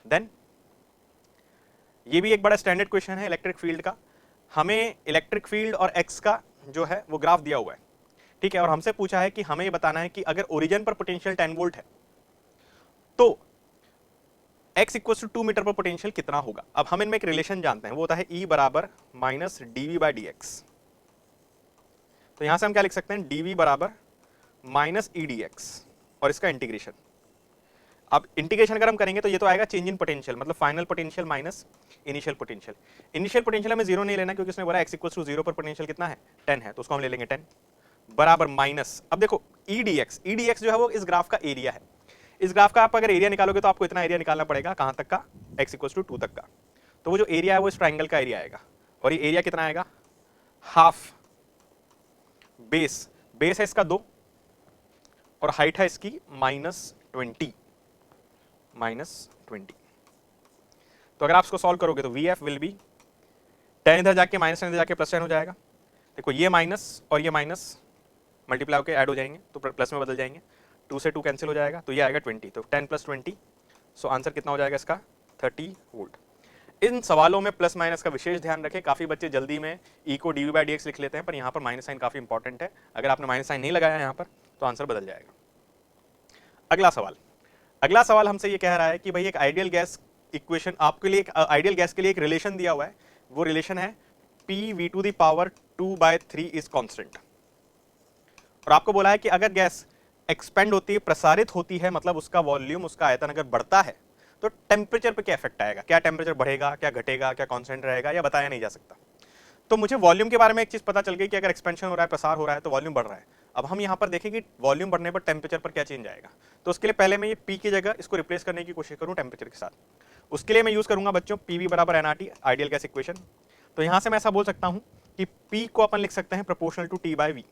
[SPEAKER 3] देन ये भी एक बड़ा स्टैंडर्ड क्वेश्चन है इलेक्ट्रिक फील्ड का। हमें इलेक्ट्रिक फील्ड और एक्स का जो है वो ग्राफ दिया हुआ है, ठीक है, और हमसे पूछा है कि हमें ये बताना है कि अगर ओरिजिन पर पोटेंशियल 10 वोल्ट है तो x = 2 मीटर पर पोटेंशियल कितना होगा। अब हम इनमें एक रिलेशन जानते हैं, वो होता है E = -dV/dx। तो यहां से हम क्या लिख सकते हैं, dV = -E/dx और इसका इंटीग्रेशन। अब इंटीग्रेशन अगर हम करेंगे तो ये तो आएगा चेंज इन पोटेंशियल, मतलब final potential minus initial potential. Initial potential हमें 0 नहीं लेना क्योंकि उसने बोला x = 0 पर पोटेंशियल कितना है 10 है, तो उसको हम ले लेंगे 10 बराबर माइनस। अब देखो E/dx जो है वो इस ग्राफ का एरिया है। इस ग्राफ का आप अगर एरिया निकालोगे तो आपको इतना एरिया निकालना पड़ेगा, कहां तक का, x = 2 तक का। तो वो जो एरिया है वो इस ट्राइंगल का एरिया आएगा, और ये एरिया कितना आएगा, हाफ बेस है इसका 2 और हाइट है इसकी -20। तो अगर आप इसको सॉल्व करोगे तो VF विल बी 10 इधर जाके -10 इधर जाके +10 हो जाएगा। देखो ये माइनस और ये माइनस मल्टीप्लाई होकर ऐड हो जाएंगे तो प्लस में बदल जाएंगे, 2 से 2 कैंसिल हो जाएगा, तो ये आएगा 20। तो 10 + 20, सो आंसर कितना हो जाएगा इसका 30 वोल्ट। इन सवालों में प्लस माइनस का विशेष ध्यान रखें। काफी बच्चे जल्दी में E को dV/dx लिख लेते हैं, पर यहाँ पर माइनस साइन काफी इंपॉर्टेंट है। अगर आपने माइनस साइन नहीं लगाया यहाँ पर तो आंसर बदल जाएगा। अगला सवाल हमसे ये कह रहा है कि भाई एक आइडियल गैस इक्वेशन आपके लिए, एक आइडियल गैस के लिए एक रिलेशन दिया हुआ है, वो रिलेशन है PV⁴ इज कांस्टेंट। और आपको बोला है कि अगर गैस एक्सपेंड होती है, प्रसारित होती है, मतलब उसका वॉल्यूम, उसका आयतन अगर बढ़ता है तो टेम्परेचर पे क्या इफेक्ट आएगा, क्या टेम्परेचर बढ़ेगा, क्या घटेगा, क्या कांस्टेंट रहेगा, या बताया नहीं जा सकता। तो मुझे वॉल्यूम के बारे में एक चीज पता चल गई कि अगर एक्सपेंशन हो रहा है, प्रसार हो रहा है, तो वॉल्यूम बढ़ रहा है। अब हम यहाँ पर देखें कि वॉल्यूम बढ़ने पर टेम्परेचर पर क्या चेंज आएगा। तो उसके लिए पहले मैं ये P की जगह इसको रिप्लेस करने की कोशिश करूँ टेम्परेचर के साथ। उसके लिए मैं यूज करूंगा बच्चों PV = nRT, ideal gas equation. तो यहाँ से मैं ऐसा बोल सकता हूँ कि P को अपन लिख सकते हैं प्रोपोर्शनल टू T/V,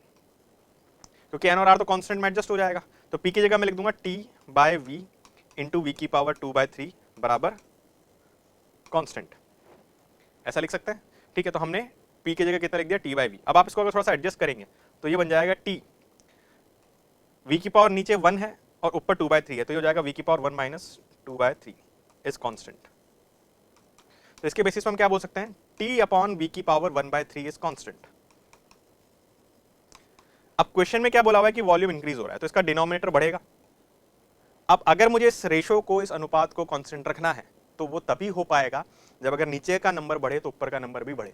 [SPEAKER 3] क्योंकि N और R तो कांस्टेंट में एडजस्ट हो जाएगा। तो P की जगह मैं लिख दूंगा T/V × V⁴ बराबर कांस्टेंट, ऐसा लिख सकते हैं, ठीक है। तो हमने P की जगह कितना लिख दिया T/V। अब आप इसको अगर थोड़ा सा एडजस्ट करेंगे तो ये बन जाएगा T, V⁴ नीचे 1 है और ऊपर 2/3 है, तो ये हो जाएगा V⁴ - 2/3 इज कांस्टेंट। तो इसके बेसिस पर हम क्या बोल सकते हैं, T/V⁴ इज कांस्टेंट। अब क्वेश्चन में क्या बोला हुआ है कि वॉल्यूम इंक्रीज हो रहा है, तो इसका डिनोमिनेटर बढ़ेगा। अब अगर मुझे इस रेशो को, इस अनुपात को कांस्टेंट रखना है तो वो तभी हो पाएगा जब अगर नीचे का नंबर बढ़े तो ऊपर का नंबर भी बढ़े।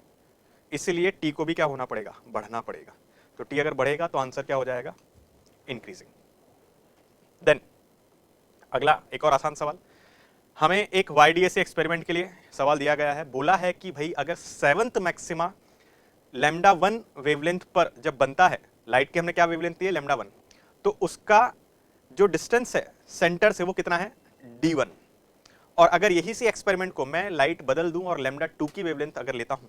[SPEAKER 3] इसलिए T को भी क्या होना पड़ेगा, बढ़ना पड़ेगा। तो टी अगर बढ़ेगा तो आंसर क्या हो जाएगा, इंक्रीजिंग। देन अगला एक और आसान सवाल, हमें एक YDAC एक्सपेरिमेंट के लिए सवाल दिया गया है। बोला है कि भाई अगर 7th मैक्सिमा λ1 वेवलेंथ पर जब बनता है, लाइट की हमने क्या वेवलेंथ दी है, λ1, तो उसका जो डिस्टेंस है सेंटर से वो कितना है, d1। और अगर यही सी एक्सपेरिमेंट को मैं लाइट बदल दूं और λ2 की वेवलेंथ अगर लेता हूं,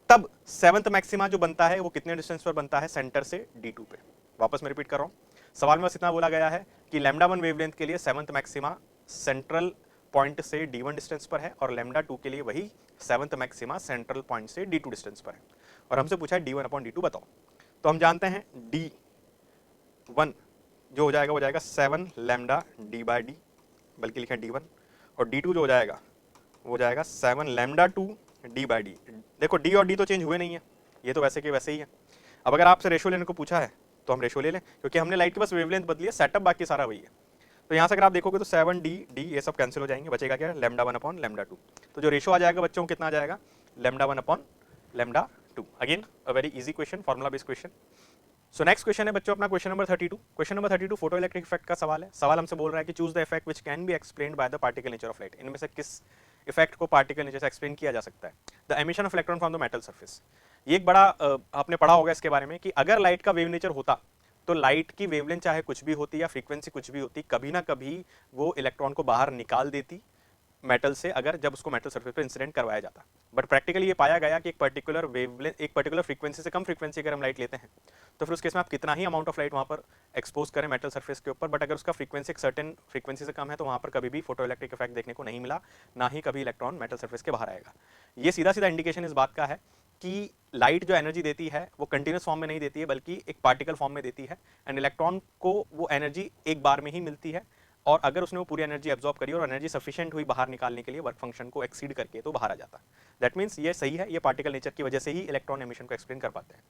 [SPEAKER 3] तब 7th मैक्सिमा जो बनता है वो कितने डिस्टेंस पर बनता है, सेंटर से d2 पे। वापस मैं रिपीट कर रहा हूं, सवाल में बस इतना बोला गया है कि λ1 वेवलेंथ के लिए 7th मैक्सिमा सेंट्रल पॉइंट से d1 डिस्टेंस पर है और λ2 के लिए वही 7th मैक्सिमा सेंट्रल पॉइंट से d2 डिस्टेंस पर है, और हमसे पूछा है d1/d2 बताओ। तो हम जानते हैं d1 जो हो जाएगा वो जाएगा 7 लैम्डा d/d, बल्कि लिखें d1, और d2 जो हो जाएगा वो जाएगा 7 लैम्डा 2 d/d। देखो d और d तो चेंज हुए नहीं है, ये तो वैसे के वैसे ही है। अब अगर आपसे रेशो लेने को पूछा है तो हम रेशो ले लें, क्योंकि हमने लाइट की बस वेवलेंथ बदली है, सेटअप बाकी सारा वही है। तो यहाँ से अगर आप देखोगे तो 7d ये सब कैंसिल हो जाएंगे, बचेगा क्या, λ1/λ2। तो जो रेशो आ जाएगा बच्चों कितना आ जाएगा, λ1/λ2। Again a very easy question, formula based question. So next question है बच्चों अपना question number 32। Question number 32 photoelectric effect का सवाल है। सवाल हमसे बोल रहा है कि choose the effect which can be explained by the particle nature of light. इनमें से किस इफेक्ट को पार्टिकल नेचर से एक्सप्लेन किया जा सकता है। The emission of electron from the metal surface. ये एक बड़ा आपने पढ़ा होगा इसके बारे में कि अगर लाइट का वेव नेचर होता तो लाइट की वेवलेंथ चाहे कुछ भी होती या फ्रीक्वेंसी कुछ भी होती, कभी ना कभी वो इलेक्ट्रॉन को बाहर निकाल देती मेटल से, अगर जब उसको मेटल सरफेस पे इंसिडेंट करवाया जाता। बट प्रैक्टिकली ये पाया गया कि एक पर्टिकुलर वेवलेंथ, एक पर्टिकुलर फ्रीक्वेंसी से कम फ्रीक्वेंसी अगर हम लाइट लेते हैं तो फिर उस केस में आप कितना ही अमाउंट ऑफ लाइट वहाँ पर एक्सपोज करें मेटल सरफेस के ऊपर, बट अगर उसका फ्रीक्वेंसी एक सर्टेन फ्रीक्वेंसी से कम है तो वहाँ पर कभी भी फोटो इलेक्ट्रिक इफेक्ट देखने को नहीं मिला, ना ही कभी इलेक्ट्रॉन मेटल सरफेस के बाहर आएगा। ये सीधा सीधा इंडिकेशन इस बात का है कि लाइट जो एनर्जी देती है वो कंटिन्यूस फॉर्म में नहीं देती है, बल्कि एक पार्टिकल फॉर्म में देती है, एंड इलेक्ट्रॉन को वो एनर्जी एक बार में ही मिलती है, और अगर उसने वो पूरी एनर्जी एब्जॉर्ब करी और एनर्जी सफिशिएंट हुई बाहर निकालने के लिए वर्क फंक्शन को एक्सीड करके, तो बाहर आ जाता है। दैट मीन्स ये सही है, ये पार्टिकल नेचर की वजह से ही इलेक्ट्रॉन एमिशन को एक्सप्लेन कर पाते हैं।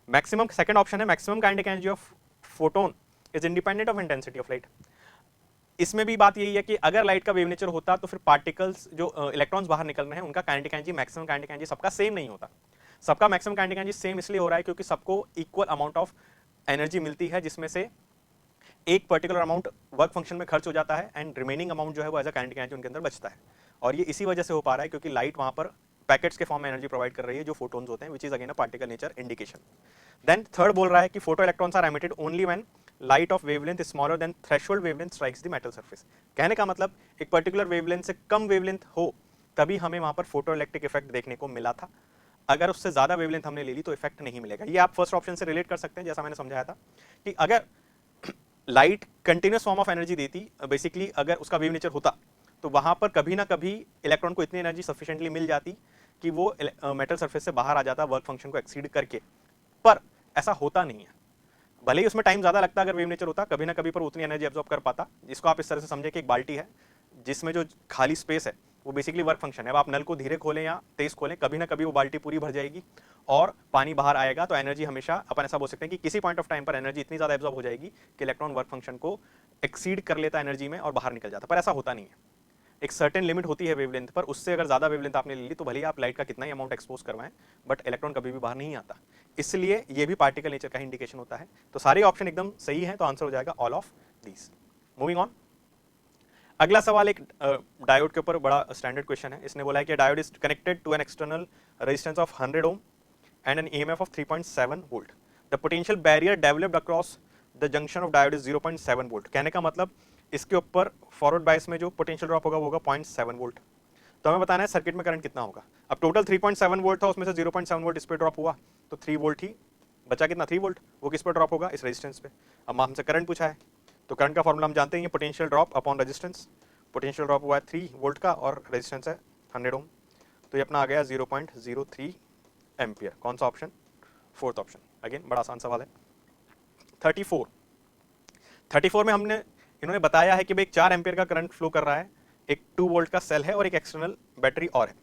[SPEAKER 3] मैक्सिमम, सेकंड ऑप्शन है maximum kinetic energy of photon is independent of intensity of light. इसमें भी बात यही है कि अगर लाइट का वेव नेचर होता तो फिर पार्टिकल्स जो इलेक्ट्रॉन्स बाहर निकल रहे हैं उनका kinetic energy, maximum kinetic energy सबका सेम नहीं होता। सबका मैक्सिमम काइनेटिक एनर्जी सेम इसलिए हो रहा है क्योंकि सबको इक्वल अमाउंट ऑफ एनर्जी मिलती है, जिसमें से एक पर्टिकुलर अमाउंट वर्क फंक्शन में खर्च हो जाता है एंड रिमेनिंग अमाउंट जो है वो एज अ काइनेटिक एनर्जी उनके अंदर बचता है। और ये इसी वजह से हो पा रहा है क्योंकि लाइट वहां पर पैकेट्स के फॉर्म में एनर्जी प्रोवाइड कर रही है जो फोटोन्स होते हैं, which is again a particle nature indication. Then third बोल रहा है कि photo electrons are emitted only when light of wavelength smaller than threshold wavelength strikes the metal surface. कहने का मतलब एक पर्टिकुलर वेवलेंथ से कम वेवलेंथ हो तभी हमें वहां पर फोटो इलेक्ट्रिक इफेक्ट देखने को मिला था, अगर उससे ज्यादा वेवलेंथ हमने ले ली तो इफेक्ट नहीं मिलेगा। ये आप फर्स्ट ऑप्शन से रिलेट कर सकते हैं, जैसा मैंने समझाया था कि अगर light continuous form of energy देती, बेसिकली अगर उसका वेव नेचर होता तो वहां पर कभी ना कभी इलेक्ट्रॉन को इतनी एनर्जी सफिशिएंटली मिल जाती कि वो मेटल सरफेस से बाहर आ जाता वर्क फंक्शन को एक्सीड करके, पर ऐसा होता नहीं है। भले ही उसमें टाइम ज्यादा लगता अगर वेव नेचर होता, कभी ना कभी पर उतनी एनर्जी एब्जॉर्ब कर पाता। इसको आप इस तरह से समझे कि एक बाल्टी है जिसमें जो खाली स्पेस है वो बेसिकली वर्क फंक्शन है। अब आप नल को धीरे खोलें या तेज खोलें, कभी ना कभी वो बाल्टी पूरी भर जाएगी और पानी बाहर आएगा, तो एनर्जी हमेशा अपन ऐसा बोल सकते हैं कि किसी पॉइंट ऑफ टाइम पर एनर्जी इतनी ज्यादा एब्जॉर्ब हो जाएगी कि इलेक्ट्रॉन वर्क फंक्शन को एक्सीड कर लेता एनर्जी में और बाहर निकल जाता। पर ऐसा होता नहीं है, एक सर्टेन लिमिट होती है वेवलेंथ पर, उससे अगर ज्यादा वेवलेंथ आपने ले ली तो भले ही आप लाइट का कितना ही अमाउंट एक्सपोज करवाएं, बट इलेक्ट्रॉन कभी भी बाहर नहीं आता। इसलिए ये भी पार्टिकल नेचर का ही इंडिकेशन होता है। तो सारे ऑप्शन एकदम सही है, तो आंसर हो जाएगा all of these. Moving on, अगला सवाल एक डायोड के ऊपर बड़ा स्टैंडर्ड क्वेश्चन है। इसने बोला है कि diode is connected to an external resistance of 100 ohm and an EMF of 3.7 volt. The potential barrier developed across the junction of diode is 0.7 volt. कहने का मतलब इसके ऊपर फॉरवर्ड बायस में जो पोटेंशियल ड्रॉप होगा वो होगा 0.7 वोल्ट। तो हमें बताना है सर्किट में करंट कितना होगा। अब टोटल 3.7 वोल्ट था, उसमें से 0.7 वोल्ट इस पे ड्रॉप हुआ तो 3 वोल्ट ही बचा। कितना, 3 वोल्ट, वो किस पर ड्रॉप होगा, इस रेजिस्टेंस पे। अब हमसे करंट पूछा है तो करंट का फॉर्मूला हम जानते हैं, potential drop upon resistance. Potential drop हुआ है 3 वोल्ट का और रेजिस्टेंस है 100 ओम, तो ये अपना आ गया 0.03 एम्पियर। कौन सा ऑप्शन, फोर्थ ऑप्शन। अगेन बड़ा आसान सवाल है। 34 में हमने इन्होंने बताया है कि भाई 4 एम्पियर का करंट फ्लो कर रहा है, एक 2 वोल्ट का सेल है और एक एक्सटर्नल बैटरी और है,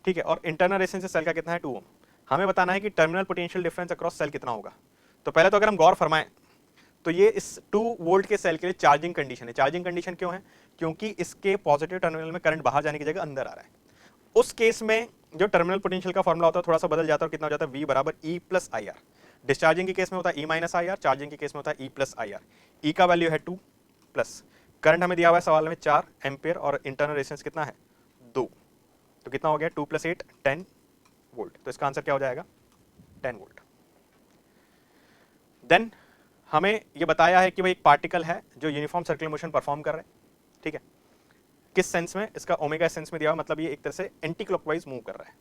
[SPEAKER 3] ठीक है, और इंटरनल रेजिस्टेंस सेल का कितना है 2 ओम। हमें बताना है कि terminal potential difference across cell कितना होगा। तो पहले तो अगर हम गौर फरमाएं तो ये इस 2 वोल्ट के सेल के लिए चार्जिंग कंडीशन है। चार्जिंग कंडीशन क्यों है, क्योंकि इसके पॉजिटिव टर्मिनल में करंट बाहर जाने की जगह अंदर आ रहा है। उस केस में जो टर्मिनल पोटेंशियल का फॉर्मूला होता है थोड़ा सा बदल जाता है और कितना हो जाता है, V बराबर E प्लस IR। डिस्चार्जिंग के केस में होता है E minus I R, charging के केस में होता है ई प्लस आई आर। ई का वैल्यू है 2 प्लस करंट हमें दिया हुआ है सवाल में 4 एम्पियर और इंटरनल रेजिस्टेंस कितना है 2, तो कितना हो गया 2 + 8 10 वोल्ट। तो इसका आंसर क्या हो जाएगा 10 वोल्ट। देन हमें ये बताया है कि भाई एक पार्टिकल है जो यूनिफॉर्म सर्कुलर मोशन परफॉर्म कर रहा है, ठीक है। किस सेंस में, इसका ओमेगा सेंस में दिया हुआ, मतलब ये एक तरह से एंटी क्लॉकवाइज मूव कर रहा है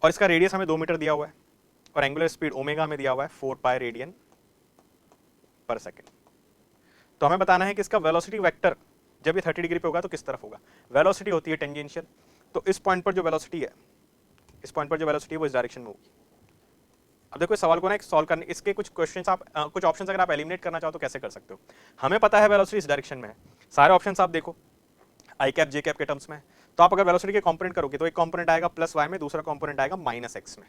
[SPEAKER 3] और इसका रेडियस हमें 2 मीटर दिया हुआ है और एंगुलर स्पीड ओमेगा में दिया हुआ है 4 पाई रेडियन पर सेकेंड। तो हमें बताना है कि इसका वेलोसिटी वेक्टर जब ये 30 डिग्री पे होगा तो किस तरफ होगा। वेलोसिटी होती है टेंजेंशियल, तो इस पॉइंट पर जो वेलोसिटी है, इस पॉइंट पर जो वेलोसिटी है वो इस डायरेक्शन में होगी। अब देखो इस सवाल को ना सॉल्व करने, इसके कुछ क्वेश्चंस आप कुछ ऑप्शंस अगर आप एलिमिनेट करना चाहो तो कैसे कर सकते हो। हमें पता है वेलोसिटी इस डायरेक्शन में है, सारे ऑप्शंस आप देखो आई कैप जे कैप के टर्म्स में, तो आप अगर वेलोसिटी के कंपोनेंट करोगे तो एक कंपोनेंट आएगा +y में, दूसरा कंपोनेंट आएगा -x में।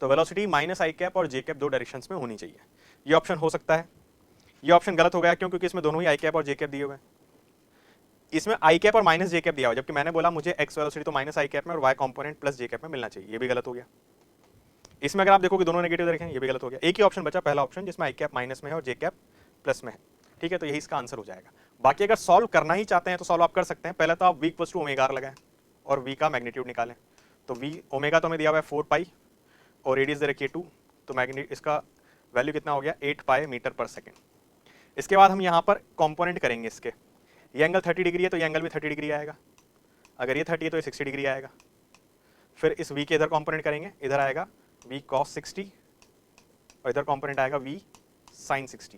[SPEAKER 3] तो वेलोसिटी माइनस आई कैप और जे कैप दो डायरेक्शंस में होनी चाहिए। ये ऑप्शन हो सकता है, ये ऑप्शन गलत हो गया क्यों, क्योंकि इसमें दोनों ही आई कैप और जे कैप दिए हुए हैं। इसमें आई कैप और माइनस जे कैप दिया हुआ है, जबकि मैंने बोला मुझे एक्स वेलोसिटी तो माइनस आई कैप में और वाई कंपोनेंट प्लस जे कैप में मिलना चाहिए, ये भी गलत हो गया। इसमें अगर आप देखोगे दोनों नेगेटिव देखें, ये भी गलत हो गया। एक ही ऑप्शन बचा पहला ऑप्शन जिसमें आई कैप माइनस में है और जे कैप प्लस में है, ठीक है। तो यही इसका आंसर हो जाएगा। बाकी अगर सॉल्व करना ही चाहते हैं तो सॉल्व आप कर सकते हैं। पहले तो आप v = ओमेगा r लगाएं और v का मैग्नीट्यूड निकालें। तो v ओमेगा तो हमें दिया हुआ है 4 पाई और रेडियस दे रखी है 2, तो मैग्नीट्यूड इसका वैल्यू कितना हो गया 8 पाई मीटर पर सेकेंड। इसके बाद हम यहाँ पर कॉम्पोनेंट करेंगे इसके, ये एंगल 30 डिग्री है तो ये एंगल भी 30 डिग्री आएगा, अगर ये 30 है तो ये 60 डिग्री आएगा। फिर इस v के इधर कॉम्पोनेंट करेंगे, इधर आएगा v cos 60 और इधर कॉम्पोनेंट आएगा v sin 60।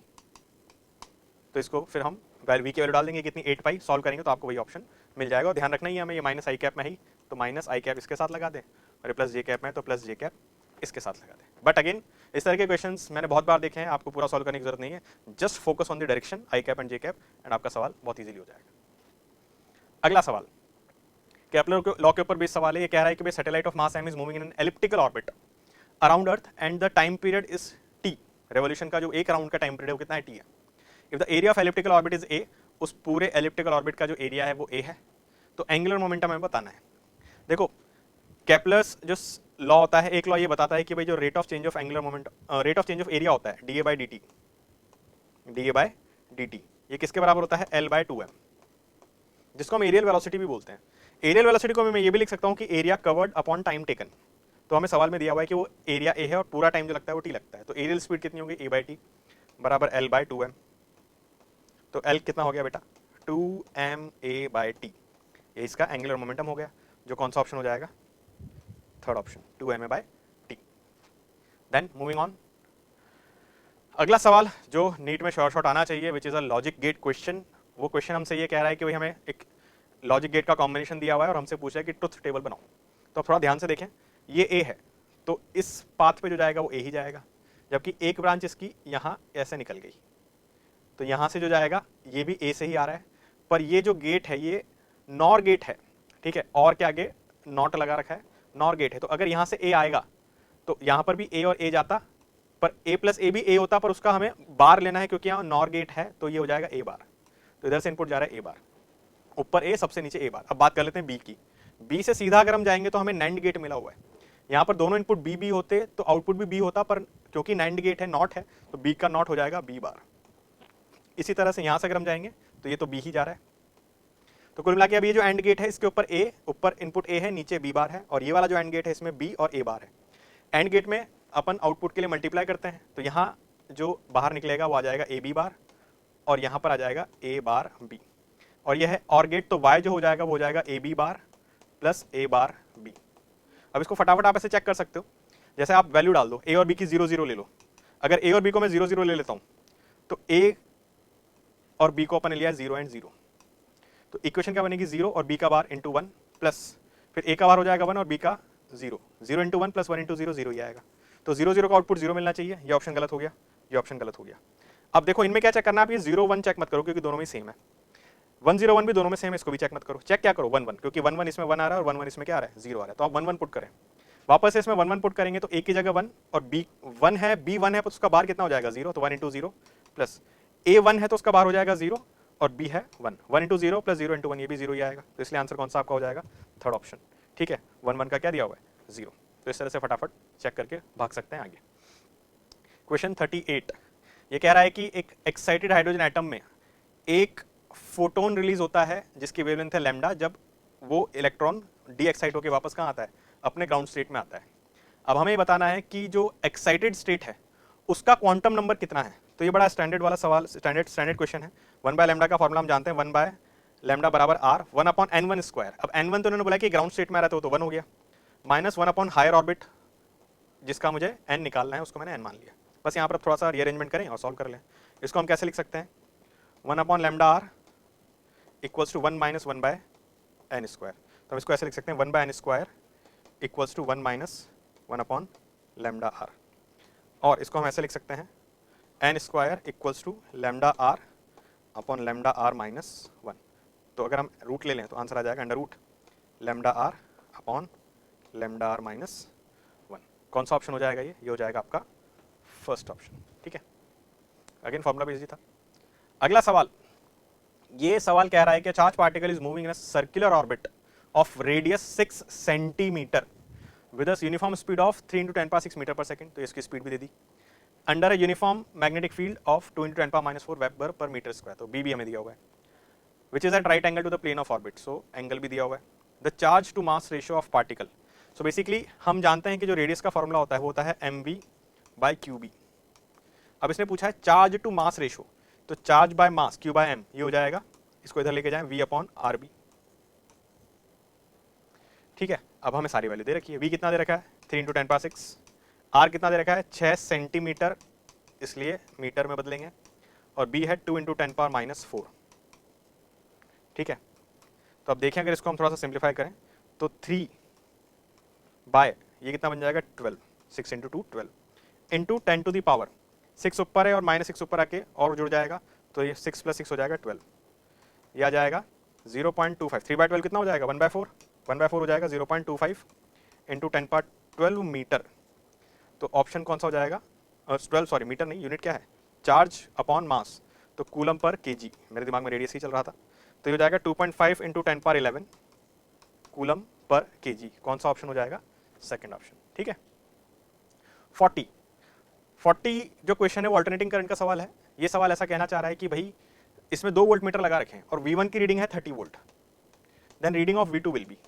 [SPEAKER 3] तो इसको फिर हम v की वैल्यू डाल देंगे कितनी 8 पाई, सॉल्व करेंगे तो आपको वही ऑप्शन मिल जाएगा। और ध्यान रखना ही हमें ये माइनस आई कैप में ही, तो माइनस आई कैप इसके साथ लगा दें और ये प्लस जे कैप में तो प्लस जे कैप इसके साथ लगा दें। बट अगेन इस तरह के क्वेश्चंस मैंने बहुत बार देखे हैं, आपको पूरा सॉल्व करने की जरूरत नहीं है, just focus on the direction I cap and J cap and आपका सवाल बहुत ईजिली हो जाएगा। अगला सवाल केपलर लॉ के ऊपर बेस्ड सवाल है। ये कह रहा है कि satellite of mass m is moving in an elliptical orbit around earth and the time period is t। Revolution का जो एक राउंड का टाइम पीरियड है वो कितना है t है। If the area of elliptical orbit is a, उस पूरे एलिप्टिकल ऑर्बिट का जो एरिया है वो a है, तो एंगुलर मोमेंटम हमें बताना है। देखो केपलर्स जो लॉ होता है, एक लॉ ये बताता है कि भाई जो rate of change of angular moment, rate of change of area होता है dA/dt, dA/dt ये किसके बराबर होता है L/2m, जिसको हम एरियल वेलोसिटी भी बोलते हैं। एरियल वेलोसिटी को मैं ये भी लिख सकता हूँ कि area covered upon time taken. तो हमें सवाल में दिया हुआ है कि वो एरिया a है और पूरा टाइम जो लगता है वो t लगता है, तो एरियल स्पीड कितनी होगी a/t बराबर L/2m। तो L कितना हो गया बेटा 2ma/t, ये इसका एंगुलर मोमेंटम हो गया, जो कौन सा ऑप्शन हो जाएगा third option 2ma/t। Then moving on, अगला सवाल जो नीट में शॉर्ट आना चाहिए which is a logic gate question. वो क्वेश्चन हमसे ये कह रहा है कि भाई हमें एक लॉजिक गेट का कॉम्बिनेशन दिया हुआ है और हमसे पूछा है कि ट्रुथ टेबल बनाओ। तो आप थोड़ा ध्यान से देखें, ये ए है तो इस पाथ पे जो जाएगा वो ए ही जाएगा, जबकि एक ब्रांच इसकी यहाँ ऐसे निकल गई, तो यहाँ से जो जाएगा ये भी ए से ही आ रहा है। पर ये जो गेट है ये नॉर गेट है, ठीक है, और के आगे नॉट लगा रखा है, नॉर गेट है। तो अगर यहाँ से ए आएगा तो यहाँ पर भी ए और ए जाता, पर ए प्लस ए भी ए होता, पर उसका हमें बार लेना है क्योंकि यहाँ नॉर गेट है, तो ये हो जाएगा ए बार। तो इधर से इनपुट जा रहा है ए बार, ऊपर ए सबसे नीचे ए बार। अब बात कर लेते हैं बी की। बी से सीधा अगर हम जाएंगे तो हमें नैंड गेट मिला हुआ है, यहाँ पर दोनों इनपुट बी बी होते तो आउटपुट भी बी होता, पर क्योंकि नैंड गेट है नॉट है तो बी का नॉट हो जाएगा बी बार। इसी तरह से यहाँ से अगर हम जाएंगे तो ये तो बी ही जा रहा है। तो कुल मिला के अब ये जो एंड गेट है इसके ऊपर ए, ऊपर इनपुट ए है नीचे बी बार है, और ये वाला जो एंड गेट है इसमें बी और ए बार है। एंड गेट में अपन आउटपुट के लिए मल्टीप्लाई करते हैं, तो यहाँ जो बाहर निकलेगा वो आ जाएगा ए बी बार और यहाँ पर आ जाएगा ए बार बी, और यह है और गेट, तो y जो हो जाएगा वो हो जाएगा A B bar plus A bar B. अब इसको फटाफट आप ऐसे चेक कर सकते हो, जैसे आप वैल्यू डाल दो ए और बी की 0 0 ले लो। अगर ए और बी को मैं 0 0 ले लेता हूँ तो ए और बी को अपन ने लिया 0 एंड 0, तो इक्वेशन क्या बनेगी 0 और बी का बार इंटू 1 प्लस फिर ए का बार हो जाएगा 1 और बी का 0, 0 इंटू 1 प्लस 1 इंटू 0 0 ही आएगा। तो 0 0 का आउटपुट 0 मिलना चाहिए, ये ऑप्शन गलत हो गया, ये ऑप्शन गलत हो गया। अब देखो इनमें क्या चेक करना है, आप ये 0 1 चेक मत करो क्योंकि दोनों में सेम है, 1 0 1 भी दोनों में सेम है, इसको भी चेक मत करो। चेक क्या करो 1 1, क्योंकि 1 1 इसमें 1 आ रहा है और 1 1 इसमें क्या आ रहा है 0 आ रहा है, तो आप 1 1 पुट करें। वापस से इसमें 1 1 पुट करेंगे तो ए की जगह 1 और बी 1 है, बी 1 है तो उसका बार कितना हो जाएगा 0, तो 1 इंटू 0 प्लस ए 1 है तो उसका बार हो जाएगा 0 और बी है 1, 1 इंटू 0 प्लस 0 इंटू 1 ये भी 0 ही आएगा। तो इसलिए आंसर कौन सा आपका हो जाएगा थर्ड ऑप्शन, ठीक है। 1 1 का क्या दिया हुआ है 0। तो इस तरह से फटाफट चेक करके भाग सकते हैं आगे। क्वेश्चन 38 ये कह रहा है कि एक एक्साइटेड हाइड्रोजन एटम में एक फोटोन रिलीज होता है जिसकी वेवलेंथ है लैम्डा, जब वो इलेक्ट्रॉन डी एक्साइट होकर वापस कहाँ आता है, अपने ग्राउंड स्टेट में आता है। अब हमें बताना है कि जो एक्साइटेड स्टेट है उसका क्वांटम नंबर कितना है। तो ये बड़ा स्टैंडर्ड वाला सवाल, स्टैंडर्ड क्वेश्चन है। 1/λ का फॉर्मूला हम जानते हैं, 1/λ बराबर आर 1/n1 स्क्वायर। अब n1 तो उन्होंने बोला कि ग्राउंड स्टेट में आ रहा था, तो 1 हो गया, माइनस 1 हायर ऑर्बिट जिसका मुझे n निकालना है, उसको मैंने n मान लिया। बस यहाँ पर थोड़ा सा रीअरेंजमेंट करें और सॉल्व कर लें। इसको हम कैसे लिख सकते हैं, 1/λ equals to 1 minus 1/n square. तो हम इसको ऐसे लिख सकते हैं 1/n square equals to 1 minus 1/λ। और इसको हम ऐसे लिख सकते हैं n square equals to λr/λ minus 1। तो अगर हम रूट ले लें तो आंसर आ जाएगा √λr/λ माइनस 1। कौन सा ऑप्शन हो जाएगा ये हो जाएगा आपका फर्स्ट ऑप्शन। ठीक है, अगेन फॉर्मूला भी इजी था। अगला सवाल, ये सवाल कह रहा है कि charge particle is moving in a circular orbit of radius 6 centimetre with a uniform speed of 3 × 10⁻⁶ metre पर सेकंड। तो इसकी स्पीड भी दे दी। Under a uniform magnetic field of 2 × 10⁻⁴ weber per metre square. तो बी भी हमें दिया हुआ है। Which is at right angle to the plane of orbit. So angle भी दिया हुआ है। The charge to mass ratio of particle. So basically हम जानते हैं कि जो रेडियस का फॉर्मूला होता है वो होता है mv/qb। अब इसने पूछा है चार्ज टू मास रेशियो, तो चार्ज बाय मास q/m ये हो जाएगा, इसको इधर लेके जाएं v/rb। ठीक है, अब हमें सारी वैल्यू दे रखी है। v कितना दे रखा है 3 × 10⁻⁶, r कितना दे रखा है 6 सेंटीमीटर, इसलिए मीटर में बदलेंगे, और b है 2 × 10⁻⁴। ठीक है, तो अब देखें अगर इसको हम थोड़ा सा सिंप्लीफाई करें तो 3 बाय ये कितना बन जाएगा 12, 6 × 2 12 इंटू 10 टू द पावर 6 ऊपर है और -6 ऊपर आके और जुड़ जाएगा, तो ये 6 + 6 हो जाएगा 12। ये आ जाएगा 0.25। 3/12 कितना हो जाएगा 1/4, 1/4 हो जाएगा 0.25 इंटू 10⁻12 मीटर। तो ऑप्शन कौन सा हो जाएगा, 12 सॉरी मीटर नहीं, यूनिट क्या है, चार्ज अपॉन मास, तो कूलम पर केजी, मेरे दिमाग में रेडियस ही चल रहा था। तो ये हो जाएगा 2.5 इंटू 10⁻11 कूलम पर केजी। कौन सा ऑप्शन हो जाएगा, सेकंड ऑप्शन। ठीक है, 40 जो क्वेश्चन है वो अल्टरनेटिंग करंट का सवाल है। ये सवाल ऐसा कहना चाह रहा है कि भाई इसमें 2 वोल्ट मीटर लगा रखे हैं और V1 की रीडिंग है 30 volt, then reading of V2 will be,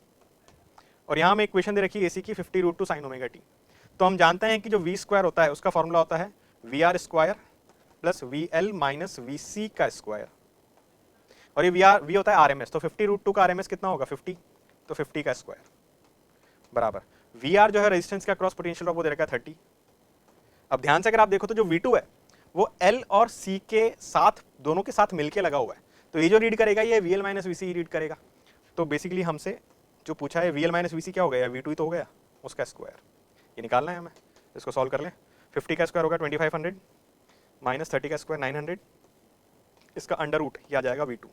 [SPEAKER 3] और यहाँ में इक्वेशन दे रखी है AC की 50√2 sin ωt। तो हम जानते हैं कि जो V² होता है उसका फॉर्मूला होता है VR² plus VL minus VC का स्क्वायर, और ये V होता है RMS। तो 50√2 का RMS कितना होगा 50, तो 50 का स्क्वायर बराबर VR जो है रेजिस्टेंस का क्रॉस पोटेंशियल ड्रॉप वो दे रखा है 30। अब ध्यान से अगर आप देखो तो जो V2 है वो L और C के साथ, दोनों के साथ मिलके लगा हुआ है, तो ये जो रीड करेगा ये VL माइनस VC रीड करेगा। तो बेसिकली हमसे जो पूछा है VL माइनस VC क्या हो गया, V2 ही तो हो गया, उसका स्क्वायर ये निकालना है हमें। इसको सॉल्व कर लें, 50 का स्क्वायर होगा 2500 माइनस 30 का स्क्वायर 900, इसका अंडर रूट ये आ जाएगा V2,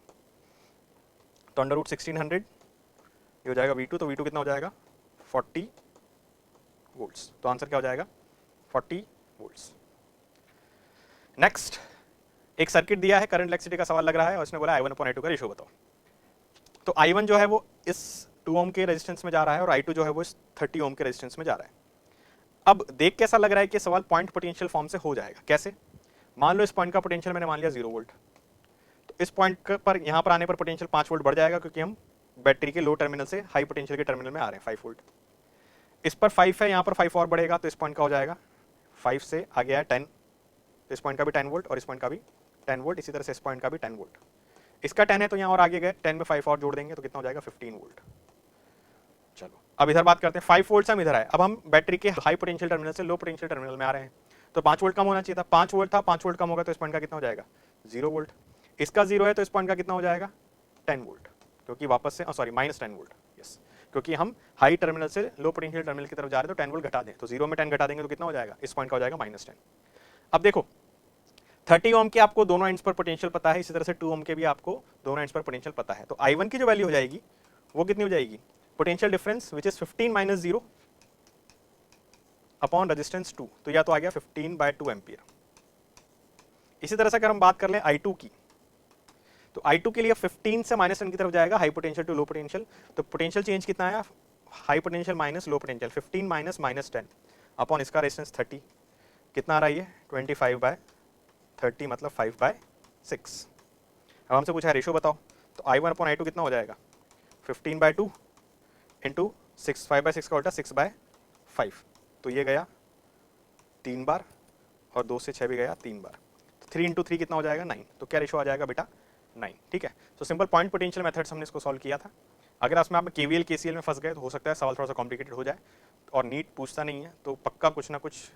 [SPEAKER 3] तो अंडर रूट 1600 ये हो जाएगा V2। तो V2 कितना हो जाएगा 40 वोल्ट्स। तो आंसर क्या हो जाएगा 40 वोल्ट्स। नेक्स्ट, एक सर्किट दिया है, करंट इलेक्ट्रिसिटी का सवाल लग रहा है, और इसने बोला I1/I2 का रेशियो बताओ। तो I1 जो है वो इस 2 ओम के रेजिस्टेंस में जा रहा है और I2 जो है वो इस 30 ओम के रेजिस्टेंस में जा रहा है। अब देख के ऐसा लग रहा है कि सवाल पॉइंट पोटेंशियल फॉर्म से हो जाएगा। कैसे, मान लो इस पॉइंट का पोटेंशियल मैंने मान लिया 0 वोल्ट, तो इस पॉइंट पर यहाँ पर आने पर पोटेंशियल 5 वोल्ट बढ़ जाएगा, क्योंकि हम बैटरी के लो टर्मिनल से हाई पोटेंशियल के टर्मिनल में आ रहे हैं 5 वोल्ट। इस पर 5 है, यहाँ पर 5 और बढ़ेगा, तो इस पॉइंट का हो जाएगा 5 से आ गया है 10, तो इस पॉइंट का भी 10 वोल्ट और इस पॉइंट का भी 10 वोल्ट, इसी तरह से इस पॉइंट का भी 10 वोल्ट। इसका 10 है तो यहाँ और आगे गए, 10 में 5 और जोड़ देंगे तो कितना हो जाएगा 15 वोल्ट। चलो अब इधर बात करते हैं, 5 वोल्ट से हम इधर आए, अब हम बैटरी के हाई पोटेंशियल टर्मिनल से लो पोटेंशियल टर्मिनल में आ रहे हैं, तो 5 वोल्ट कम होना चाहिए था, 5 वोल्ट था, 5 वोल्ट कम होगा तो इस पॉइंट का कितना हो जाएगा 0 वोल्ट। इसका 0 है तो इस पॉइंट का कितना हो जाएगा 10 वोल्ट, क्योंकि वापस से सॉरी -10 वोल्ट, यस, क्योंकि हम हाई टर्मिनल से लो पोटेंशियल टर्मिनल की तरफ जा रहे हैं, तो 10 वोल्ट घटा दें, तो 0 में 10 घटा देंगे तो कितना हो जाएगा, इस पॉइंट का हो जाएगा -10। अब देखो 30 ओम के आपको दोनों एंड्स पर पोटेंशियल पता है, इसी तरह से 2 ओम के भी आपको दोनों एंड्स पर पोटेंशियल पता है, तो I1 की जो वैल्यू हो जाएगी वो कितनी हो जाएगी, potential difference which is 15 - 0 upon resistance 2, तो या तो आ गया 15/2 एम्पियर। इसी तरह से अगर हम बात कर लें I2 की, तो I2 के लिए 15 से -10 की तरफ जाएगा, high potential to low potential, तो पोटेंशियल चेंज कितना आया, high potential minus low potential, 15 - -10 upon इसका रेजिस्टेंस 30, कितना आ रहा है ये 25/30 मतलब 5/6। अब हमसे पूछा है रेशो बताओ, तो I1/I2 कितना हो जाएगा 15/2 इंटू 6, 5/6 का उल्टा 6/5, तो ये गया 3 बार और 2 से 6 भी गया 3 बार, तो 3 इंटू 3 कितना हो जाएगा 9, तो क्या रेशो आ जाएगा बेटा 9। ठीक है, तो सिंपल पॉइंट पोटेंशियल मेथड्स हमने इसको सॉल्व किया था। अगर इसमें आप KVL KCL में फंस गए तो हो सकता है सवाल थोड़ा सा कॉम्प्लिकेटेड हो जाए, और नीट पूछता नहीं है तो पक्का कुछ ना कुछ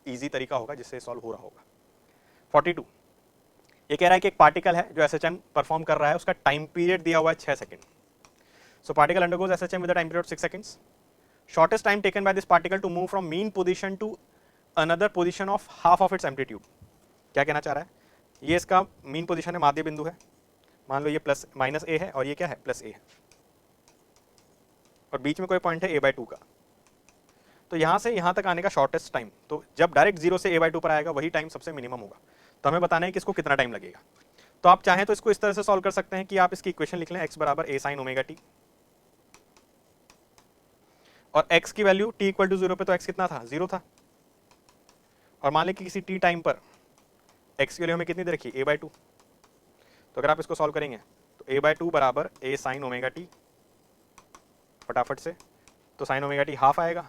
[SPEAKER 3] ईजी तरीका होगा जिससे सॉल्व हो रहा होगा। 42 ये कह रहा है कि एक पार्टिकल है जो SHM परफॉर्म कर रहा है, उसका टाइम पीरियड दिया हुआ है 6 second. So particle undergoes SHM with a time period of 6 seconds. Shortest time taken by this particle to move from mean position to another position of half of its amplitude. क्या कहना चाह रहा है, ये इसका मीन पोजीशन है, माध्य बिंदु है, मान लो ये -a है और ये क्या है +a है, और बीच में कोई पॉइंट है a/2 का। तो यहां से यहां तक आने का शॉर्टेस्ट टाइम, तो जब डायरेक्ट 0 से a/2 पर आएगा वही टाइम सबसे मिनिमम होगा। तो हमें बताना है कि इसको कितना टाइम लगेगा। तो आप चाहें तो इसको इस तरह से सॉल्व कर सकते हैं कि आप इसकी इक्वेशन लिख लें x बराबर a sin ωt, और x की वैल्यू t = 0 पे, तो x कितना था 0 था, और मान लें कि किसी t टाइम पर x की वैल्यू हमें कितनी दे रखी a/2। तो अगर आप इसको सॉल्व करेंगे तो a/2 बराबर a sin ωt, फटाफट से, तो sin ωt हाफ आएगा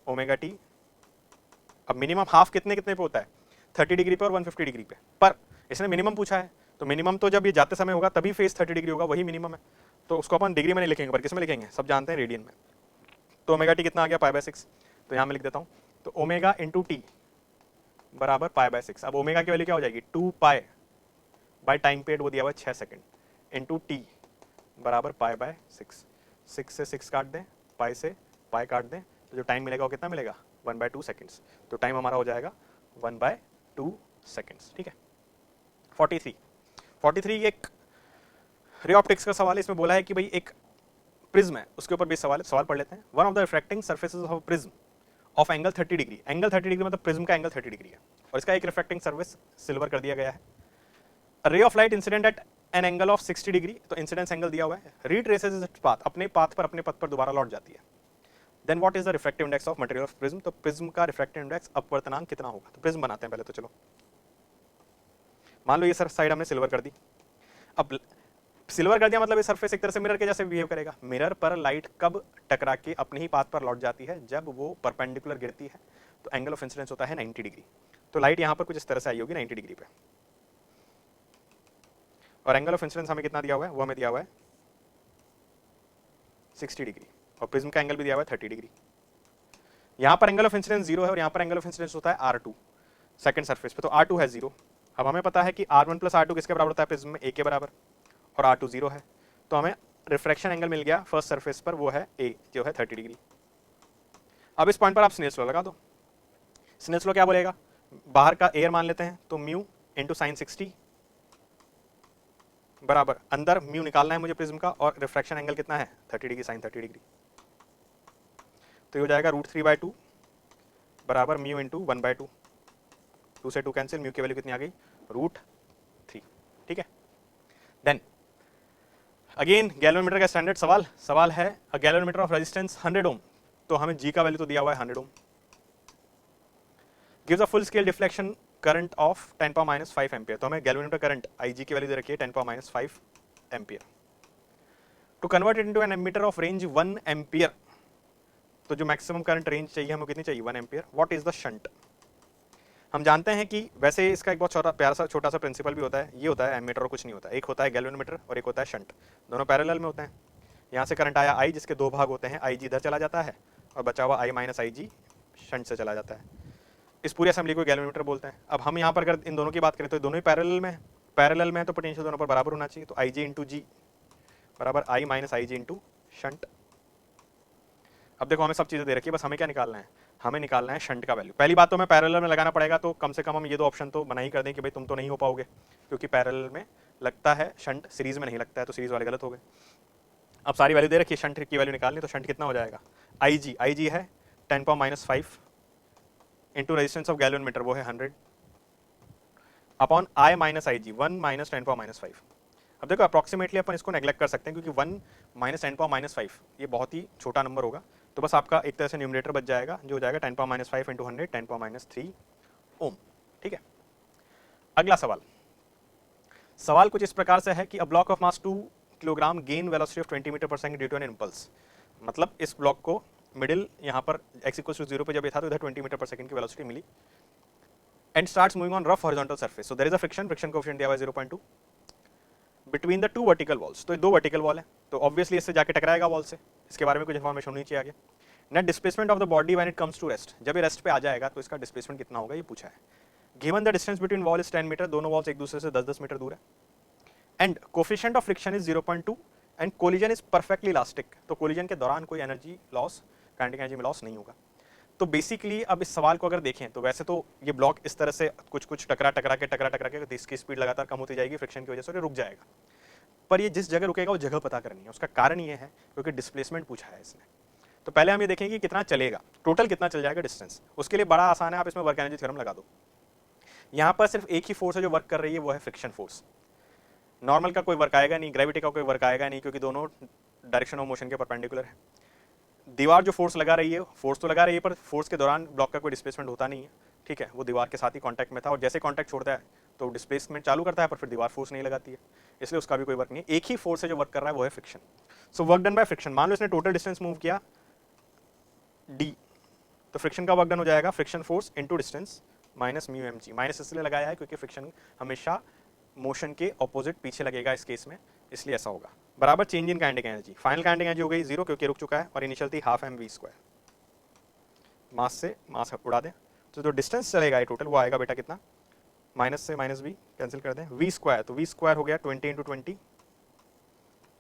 [SPEAKER 3] ωt। अब मिनिमम हाफ कितने कितने पे होता है 30 डिग्री पे और 150 डिग्री पे, पर इसने मिनिमम पूछा है, तो मिनिमम तो जब ये जाते समय होगा तभी फेस 30 डिग्री होगा, वही मिनिमम है। तो उसको अपन डिग्री में नहीं लिखेंगे, पर किस में लिखेंगे, सब जानते हैं रेडियन में। तो ωt कितना आ गया π/6, तो यहाँ मैं लिख देता हूँ, तो ओमेगा इंटू टी बराबर π/6। अब ओमेगा की वैल्यू क्या हो जाएगी 2π बाय टाइम पीरियड, वो दिया हुआ 6 सेकंड, इंटू टी बराबर π/6। 6 से 6 काट दें, पाई से पाई काट दें, तो जो टाइम मिलेगा वो कितना मिलेगा 1/2 सेकंड्स। तो टाइम हमारा हो जाएगा 1/2 सेकंड्स। ठीक है। 43 एक रे ऑप्टिक्स का सवाल है। इसमें बोला है कि भाई एक प्रिज्म है, उसके ऊपर भी सवाल पढ़ लेते हैं। One of the refracting surfaces of prism of angle 30 degree, angle 30 degree मतलब प्रिज्म का एंगल 30 डिग्री है, और इसका एक रिफ्रैक्टिंग सर्फेस सिल्वर कर दिया गया है। Ray of light incident at an angle of 60 degree, तो इंसिडेंस एंगल दिया हुआ है। रीट्रेसेस इट्स पाथ, अपने पाथ पर अपने पथ पर दोबारा लौट जाती है। Then what is the refractive index of material of prism, तो प्रिज्म का रिफ्रैक्टिव इंडेक्स अपवर्तनांक कितना होगा। तो प्रिज्म बनाते हैं पहले, तो चलो मान लो ये सर साइड हमने सिल्वर कर दी। अब सिल्वर कर दिया मतलब ये सरफेस एक तरह से मिरर के जैसे बिहेव करेगा। मिरर पर लाइट कब टकरा के अपने ही पाथ पर लौट जाती है, जब वो परपेंडिकुलर गिरती है, तो एंगल ऑफ इंसिडेंस होता है 90 डिग्री। तो लाइट यहाँ पर कुछ इस तरह से आई होगी 90 डिग्री पे, और एंगल ऑफ इंसिडेंस हमें कितना दिया हुआ है, वो हमें दिया हुआ है 60 डिग्री, और प्रिज्म का एंगल भी दिया हुआ है 30 डिग्री। यहाँ पर एंगल ऑफ इंसिडेंस 0 है, और यहाँ पर एंगल ऑफ इंसिडेंस होता है R2 सेकंड सरफेस पे, तो R2 है 0। अब हमें पता है कि R1 + R2 किसके बराबर होता है प्रिज्म में, A के बराबर, और R2 0 है, तो हमें रिफ्रैक्शन एंगल मिल गया फर्स्ट सरफेस पर, वो है A जो है 30 डिग्री। अब इस पॉइंट पर आप स्नेल्स लॉ लगा दो। स्नेल्स लॉ क्या बोलेगा, बाहर का एयर मान लेते हैं, तो म्यू इंटू साइन 60 बराबर, अंदर म्यू निकालना है मुझे प्रिज्म का, और रिफ्रैक्शन एंगल कितना है 30 डिग्री साइन 30 डिग्री, तो ये हो जाएगा √3/2 बराबर म्यू इंटू 1/2। 2 से 2 कैंसिल, म्यू की वैल्यू कितनी आ गई √3। ठीक है। देन अगेन गैल्वेनोमीटर का स्टैंडर्ड सवाल है, अ गैल्वेनोमीटर ऑफ रेजिस्टेंस 100 ओम, तो हमें जी का वैल्यू तो दिया हुआ है 100 ohm, gives a full scale deflection current of 10⁻⁵ ampere, तो हमें गैल्वेनोमीटर करंट IG की वैल्यू दे रखी है 10⁻⁵ ampere. To convert it into an ammeter of range 1 ampere, तो जो मैक्सिमम करंट रेंज चाहिए हमें कितनी चाहिए 1 ampere. What is the shunt, हम जानते हैं कि वैसे इसका एक बहुत छोटा सा प्रिंसिपल भी होता है, ये होता है एमीटर और कुछ नहीं होता है, एक होता है गैल्वेनोमीटर और एक होता है शंट, दोनों पैरेलल में होते हैं। यहाँ से करंट आया I, जिसके दो भाग होते हैं, IG इधर चला जाता है और बचा हुआ I - IG शंट से चला जाता है। इस पूरी असेंबली को गैल्वेनोमीटर बोलते हैं। अब हम यहाँ पर अगर इन दोनों की बात करें तो दोनों ही पैरेलल में तो पोटेंशियल दोनों पर बराबर होना चाहिए, तो IG इंटू जी बराबर I - IG इंटू शंट। अब देखो हमें सब चीज़ें दे रखी है, बस हमें क्या निकालना है, हमें निकालना है शंट का वैल्यू। पहली बात तो हमें पैरेलल में लगाना पड़ेगा, तो कम से कम हम ये दो ऑप्शन तो बना ही कर दें कि भाई तुम तो नहीं हो पाओगे, क्योंकि पैरेलल में लगता है शंट, सीरीज में नहीं लगता है, तो सीरीज वाले गलत हो गए। अब सारी वैल्यू दे रखी है, शंट की वैल्यू निकालनी, तो शंट कितना हो जाएगा IG है 10⁻⁵ इंटू रेजिस्टेंस ऑफ गैल्वेनोमीटर वो है 100 अपॉन I - IG 1 - 10⁻⁵। अब देखो अप्रॉक्सीमेटली अपन इसको नेग्लेक्ट कर सकते हैं, क्योंकि 1 - 10⁻⁵ ये बहुत ही छोटा नंबर होगा, तो बस आपका एक तरह से न्यूमरेटर बच जाएगा, जो हो जाएगा 10 power minus 5 into 100 10 power minus 3 ओम। ठीक है, अगला सवाल कुछ इस प्रकार से है कि a block of mass 2 kilogram gain velocity of 20 metre पर second due to an impulse. मतलब इस ब्लॉक को मिडिल यहाँ पर x इक्वल टू 0 पे जब ये था तो इधर 20 मीटर पर सेकंड की वेलोसिटी मिली and starts moving on rough horizontal surface. So there is a friction coefficient दिया हुआ है 0.2 between the two vertical walls. तो दो वर्टिकल वॉल है, तो ऑब्वियसली इससे जाके टकराएगा वॉल से। इसके बारे में कुछ इन्फॉर्मेशन होनी चाहिए आगे। Net displacement of the body when it comes to rest, जब ये रेस्ट पे आ जाएगा तो इसका डिस्प्लेसमेंट कितना होगा ये पूछा है। Given the distance between wall is 10 metre, दोनों वॉल्स एक दूसरे से 10-10 मीटर दूर है and coefficient of friction is 0.2 and collision is perfectly elastic. तो कोलिजन के दौरान कोई एनर्जी लॉस, काइनेटिक एनर्जी में लॉस नहीं होगा। तो बेसिकली अब इस सवाल को अगर देखें तो वैसे तो ये ब्लॉक इस तरह से कुछ टकरा के इसकी स्पीड लगातार कम होती जाएगी फ्रिक्शन की वजह से और ये रुक जाएगा। पर ये जिस जगह रुकेगा वो जगह पता करनी है। उसका कारण ये है क्योंकि डिस्प्लेसमेंट पूछा है इसने। तो पहले हम ये देखेंगे कि कितना चलेगा, टोटल कितना चल जाएगा डिस्टेंस। उसके लिए बड़ा आसान है, आप इसमें वर्क एनर्जी थ्योरम लगा दो। यहाँ पर सिर्फ एक ही फोर्स है जो वर्क कर रही है, वो है फ्रिक्शन फोर्स। नॉर्मल का कोई वर्क आएगा नहीं, ग्रेविटी का कोई वर्क आएगा नहीं, क्योंकि दोनों डायरेक्शन ऑफ मोशन के परपेंडिकुलर है। दीवार जो फोर्स लगा रही है, फोर्स तो लगा रही है पर फोर्स के दौरान ब्लॉक का कोई डिस्प्लेसमेंट होता नहीं है। ठीक है, वो दीवार के साथ ही कांटेक्ट में था और जैसे कांटेक्ट छोड़ता है तो डिस्प्लेसमेंट चालू करता है, पर फिर दीवार फोर्स नहीं लगाती है, इसलिए उसका भी कोई वर्क नहीं है। एक ही फोर्स है जो वर्क कर रहा है, वो है friction. So work done by friction. मान लो इसने टोटल डिस्टेंस मूव किया d, तो फ्रिक्शन का वर्क डन हो जाएगा friction force into distance minus mu M G. Minus इसलिए लगाया है क्योंकि फ्रिक्शन हमेशा मोशन के ऑपोजिट पीछे लगेगा इस केस में, इसलिए ऐसा होगा। बराबर change in kinetic energy. Final kinetic energy हो गई 0 क्योंकि रुक चुका है और इनिशियल थी हाफ एम वी स्क्वायर। मास से मास उड़ा दें तो जो डिस्टेंस चलेगा ये टोटल वो आएगा बेटा कितना, माइनस से माइनस वी कैंसिल कर दें, वी स्क्वायर। तो वी स्क्वायर हो गया 20 into 20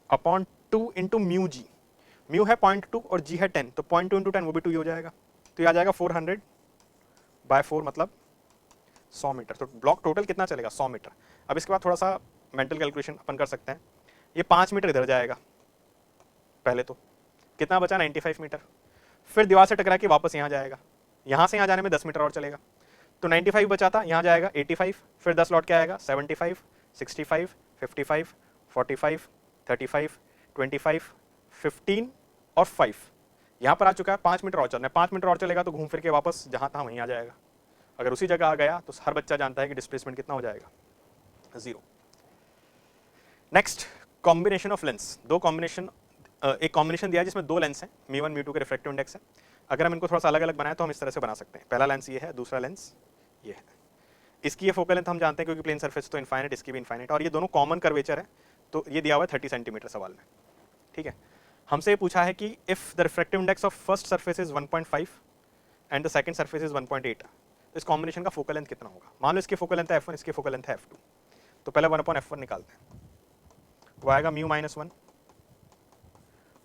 [SPEAKER 3] upon 2 into mu G. Mu है 0.2 और जी है 10, तो 0.2 इंटू 10 वो भी 2 ही हो जाएगा। तो ये आ जाएगा 400 बाय 4 मतलब 100 मीटर। तो ब्लॉक टोटल कितना चलेगा 100 मीटर। अब इसके बाद थोड़ा सा मेंटल कैलकुलेशन अपन कर सकते हैं। ये 5 मीटर इधर जाएगा पहले, तो कितना बचा 95 मीटर। फिर दीवार से टकरा के वापस यहाँ जाएगा, यहाँ से यहाँ जाने में 10 मीटर और चलेगा, तो 95 बचा था, यहाँ जाएगा 85, फिर 10 लौट के आएगा 75, 65, 55, 45, 35, 25, 15 और 5 यहाँ पर आ चुका है। 5 मीटर और चलना है, 5 मीटर और चलेगा तो घूम फिर के वापस जहाँ था वहीं आ जाएगा। अगर उसी जगह आ गया तो हर बच्चा जानता है कि डिस्प्लेसमेंट कितना हो जाएगा, 0। Next combination of lens. दो कॉम्बिनेशन, एक कॉम्बिनेशन दिया है जिसमें दो लेंस हैं, μ1 μ2 के रिफ्रैक्टिव इंडेक्स है। अगर हम इनको थोड़ा सा अलग अलग बनाए तो हम इस तरह से बना सकते हैं। पहला लेंस ये है, दूसरा लेंस ये है। इसकी ये फोकल लेंथ हम जानते हैं क्योंकि प्लेन सरफेस तो इनफाइनाइट, इसकी भी इनफाइनाइट, और ये दोनों कॉमन कर्वेचर है। तो ये दिया हुआ है 30 सेंटीमीटर सवाल में। ठीक है, हमसे ये पूछा है कि if the refractive index of first surface is 1.5 and the second surface is 1.8, तो इस कॉम्बिनेशन का फोकल लेंथ कितना होगा। मान लो इसकी फोकल लेंथ है f1, इसकी फोकल लेंथ है f2, तो पहले 1/f1 निकालते हैं, तो आएगा mu minus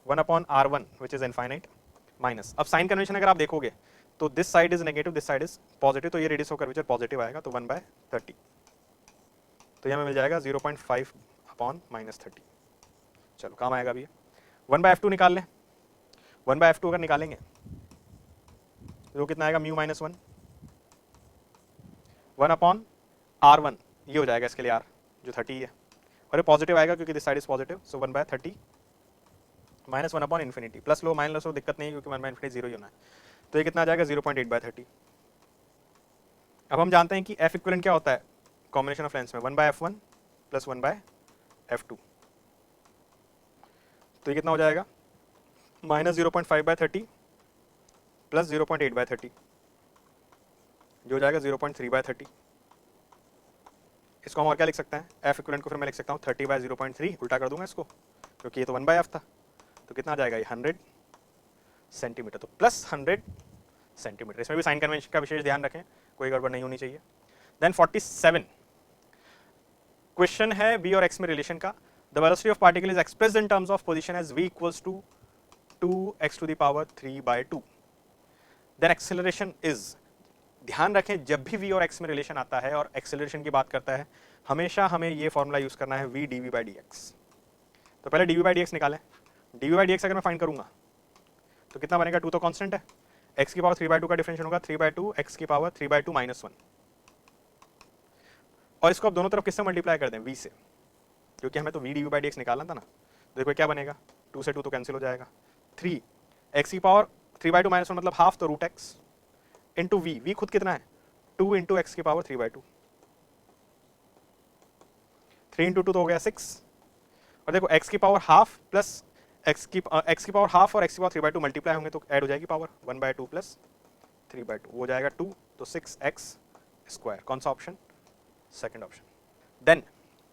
[SPEAKER 3] 1/r1 which is infinite minus. अब साइन कन्वेंशन अगर आप देखोगे तो this side is negative, this side is positive, तो ये रेडियस ऑफ कर्वेचर पॉजिटिव आएगा, तो 1/30, तो यहाँ मिल जाएगा 0.5/-30। चलो काम आएगा अभी। 1/f2 निकाल लें। 1/f2 अगर निकालेंगे तो कितना आएगा, म्यू माइनस 1/r1, ये हो जाएगा इसके लिए r जो 30 है, और ये पॉजिटिव आएगा क्योंकि this side is positive, so 1/30 minus 1/∞, plus लो माइनस लो दिक्कत नहीं है क्योंकि 1/∞ 0 ही होना है। तो ये कितना आ जाएगा 0.8/30। अब हम जानते हैं कि f इक्विवेलेंट क्या होता है कॉम्बिनेशन ऑफ लेंस में, 1/f1 प्लस 1/f2, तो ये कितना हो जाएगा माइनस 0.5/30 प्लस 0.8/30, जो हो जाएगा 0.3/30। इसको हम और क्या लिख सकते हैं, f इक्विवेलेंट को फिर मैं लिख सकता हूँ 30/0.3, उल्टा कर दूंगा इसको क्योंकि ये तो 1/f था, तो कितना आ जाएगा ये 100 सेंटीमीटर, तो प्लस 100 सेंटीमीटर। इसमें भी साइन कन्वेंशन का विशेष ध्यान रखें, कोई गड़बड़ नहीं होनी चाहिए। देन 47 क्वेश्चन है v और x में रिलेशन का। The velocity of particle is expressed in terms of position as v equals to 2x⁻³ then acceleration is. ध्यान रखें जब भी v और x में रिलेशन आता है और एक्सेलरेशन की बात करता है, हमेशा हमें ये फॉर्मूला यूज करना है v dv/dx। तो पहले dv/dx निकालें। dv/dx अगर मैं फाइंड करूंगा तो कितना बनेगा, 2 तो कांस्टेंट है, x की पावर 3/2 का डिफरेंशियल होगा 3/2 x की पावर 3/2 माइनस 1, और इसको अब दोनों तरफ किससे मल्टीप्लाई कर दें, v से, क्योंकि हमें तो v dv/dx निकालना था ना। देखो क्या बनेगा, 2 से 2 तो कैंसिल हो जाएगा, 3 x की पावर 3/2 -1 मतलब हाफ, तो root X into V, V खुद कितना है 2 इंटू एक्स की पावर 3/2, 3 इंटू 2 तो हो गया 6, और देखो x की पावर हाफ प्लस x की पावर हाफ और x की पावर 3/2 मल्टीप्लाई होंगे तो ऐड हो जाएगी पावर 1/2 प्लस 3/2 वो जाएगा 2, तो 6x स्क्वायर। कौन सा option? Second option. Then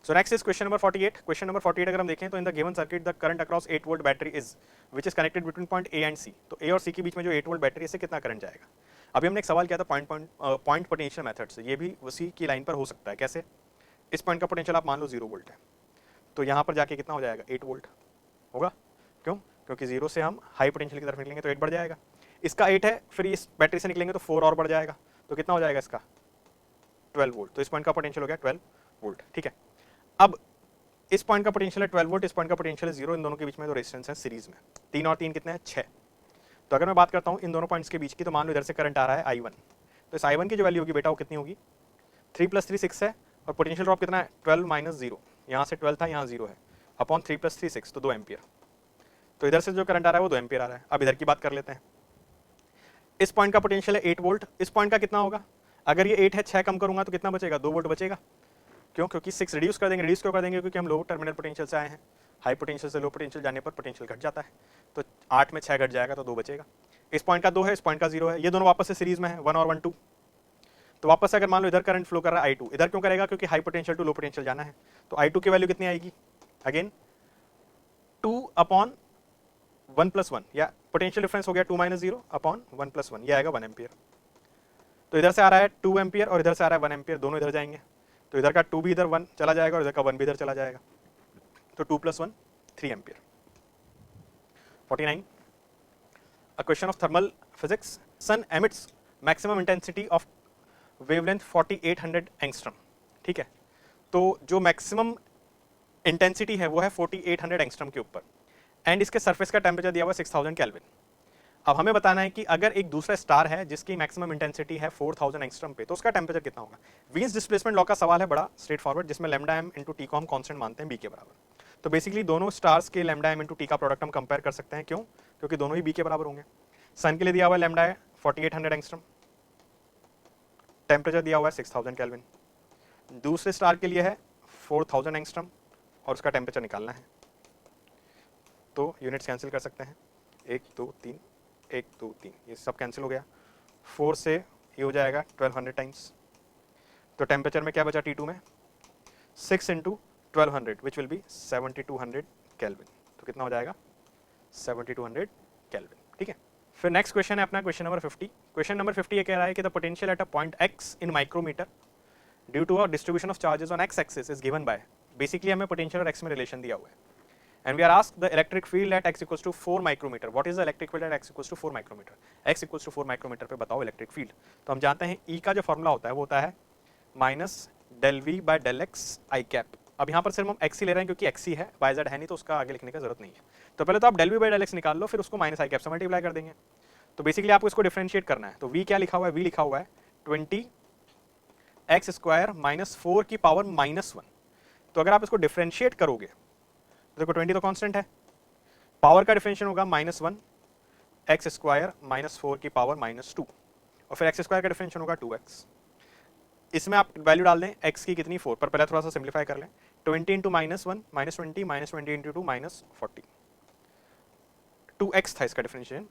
[SPEAKER 3] so next is question number 48। Question number 48 अगर हम देखें तो in the given circuit the current across 8 volt battery is which is connected between point A and C. तो A और सी के बीच में जो 8 वोल्ट बैटरी है इससे कितना करंट जाएगा? अभी हमने एक सवाल किया था पॉइंट पोटेंशियल मेथड से, ये भी उसी की लाइन पर हो सकता है। कैसे? इस पॉइंट का पोटेंशियल आप मान लो 0 वोल्ट है, तो यहाँ पर जाके कितना हो जाएगा 8 वोल्ट होगा। क्यों? क्योंकि 0 से हम हाई पोटेंशियल की तरफ निकलेंगे तो 8 बढ़ जाएगा। इसका 8 है, फिर इस बैटरी से निकलेंगे तो 4 और बढ़ जाएगा, तो कितना हो जाएगा इसका 12 वोल्ट। तो इस पॉइंट का पोटेंशियल हो गया 12 वोल्ट। ठीक है, अब इस पॉइंट का पोटेंशियल है 12 वोल्ट, इस पॉइंट का पोटेंशियल है 0, इन दोनों के बीच में जो रेजिस्टेंस है सीरीज में 3 और 3 कितने हैं 6। तो अगर मैं बात करता हूँ इन दोनों पॉइंट्स के बीच की, तो मान लो इधर से करंट आ रहा है I1, तो इस I1 की जो वैल्यू होगी बेटा वो कितनी होगी 3 + 3 6 है, और पोटेंशियल ड्रॉप कितना है 12 - 0, यहाँ से 12 था यहाँ 0 है, अपॉन 3 + 3 6, तो 2 एम्पियर। तो इधर से जो करंट आ रहा है वो 2 एम्पियर आ रहा है। अब इधर की बात कर लेते हैं, इस पॉइंट का पोटेंशियल है 8 वोल्ट, इस पॉइंट का कितना होगा? अगर ये 8 है 6 कम करूंगा तो कितना बचेगा 2 वोल्ट बचेगा। क्यों? क्योंकि 6 रिड्यूस कर देंगे। रिड्यूस क्यों कर देंगे? क्योंकि हम लो टर्मिनल पोटेंशियल से आए हैं, हाई पोटेंशियल से लो पोटेंशियल जाने पर पोटेंशियल घट जाता है, तो 8 में 6 घट जाएगा तो 2 बचेगा। इस पॉइंट का 2 है, इस पॉइंट का 0 है, ये दोनों वापस से सीरीज में है 1 और 1 2। तो वापस से अगर मान लो इधर करंट फ्लो कर रहा है I2, इधर क्यों करेगा? क्योंकि high potential to low potential जाना है, तो I2 की वैल्यू कितनी आएगी? अगेन 2/1 + 1, या पोटेंशियल डिफरेंस हो गया 2 - 0 अपॉन 1 + 1, ये आएगा 1 एम्पियर। तो इधर से आ रहा है 2 एम्पियर और इधर से आ रहा है 1 एम्पियर, दोनों इधर जाएंगे, तो इधर का 2 भी इधर 1 चला जाएगा और इधर का 1 भी इधर चला जाएगा, तो 2 + 1 3 ampere. 49 A question of thermal physics. Sun emits maximum intensity of wavelength 4800 angstrom. ठीक है, तो जो मैक्सिमम इंटेंसिटी है वो है 4800 एंगस्ट्रम के ऊपर, एंड इसके सरफेस का टेम्परेचर दिया हुआ 6000 केल्विन। अब हमें बताना है कि अगर एक दूसरा स्टार है जिसकी मैक्सिमम इंटेंसिटी है 4000 एंगस्ट्रम पे, तो उसका टेम्परेचर कितना होगा? वीन्स डिस्प्लेसमेंट लॉ का सवाल है, बड़ा स्ट्रेट फॉरवर्ड, जिसमें लैम्डा m इंटू टी को हम कांस्टेंट मानते हैं b के बराबर। तो बेसिकली दोनों स्टार्स के लैम्डा m इंटू टी का प्रोडक्ट हम कंपेयर कर सकते हैं। क्यों? क्योंकि दोनों ही b के बराबर होंगे। सन के लिए दिया हुआ लैम्डा है 4800 एंगस्ट्रम, टेम्परेचर दिया हुआ है 6000 केल्विन। दूसरे स्टार के लिए है 4000 एंगस्ट्रम और उसका टेम्परेचर निकालना है, तो यूनिट्स कैंसिल कर सकते हैं, 1 2 3 1 2 3, ये सब कैंसिल हो गया। 4 से ये हो जाएगा 1200 टाइम्स, तो टेम्परेचर में क्या बचा T2 में 6 into 1200 which will be 7200 kelvin, तो कितना हो जाएगा 7200 केल्विन। ठीक है, फिर नेक्स्ट क्वेश्चन है अपना क्वेश्चन नंबर 50। क्वेश्चन नंबर 50 ये कह रहा है कि the potential at a point x in micrometre due to a distribution of charges on x axis is given by, basically हमें पोटेंशियल और x में रिलेशन दिया हुआ है, and we are asked the electric field at x equals to 4 micrometer. What is the electric field at x equals to 4 micrometer? x equals to 4 micrometer पे बताओ electric field. तो हम जानते हैं E का जो फॉर्मूला होता है वो होता है -del_v/del_x I कैप। अब यहाँ पर सिर्फ हम x ही ले रहे हैं क्योंकि x ही है, y z है नहीं, तो उसका आगे लिखने की जरूरत नहीं है। तो पहले तो आप del_v/del_x निकाल लो, फिर उसको -i कैप से मल्टीप्लाई कर देंगे। तो बेसिकली आपको इसको डिफरेंशिएट करना है। तो v क्या लिखा हुआ है? v लिखा हुआ है 20x² - 4 की पावर -1। तो अगर आप इसको डिफरेंशिएट करोगे, देखो 20 तो कांस्टेंट है, पावर का डिफरेंशियल होगा -1 x² - 4 की पावर -2, और फिर x² का डिफरेंशियल होगा 2x। इसमें आप वैल्यू डाल दें x की कितनी 4 पर, पहले थोड़ा सा सिंप्लीफाई कर लें। 20 इंटू -1 -20 -20 इंटू 2 -40, 2x था इसका डिफरेंशियल,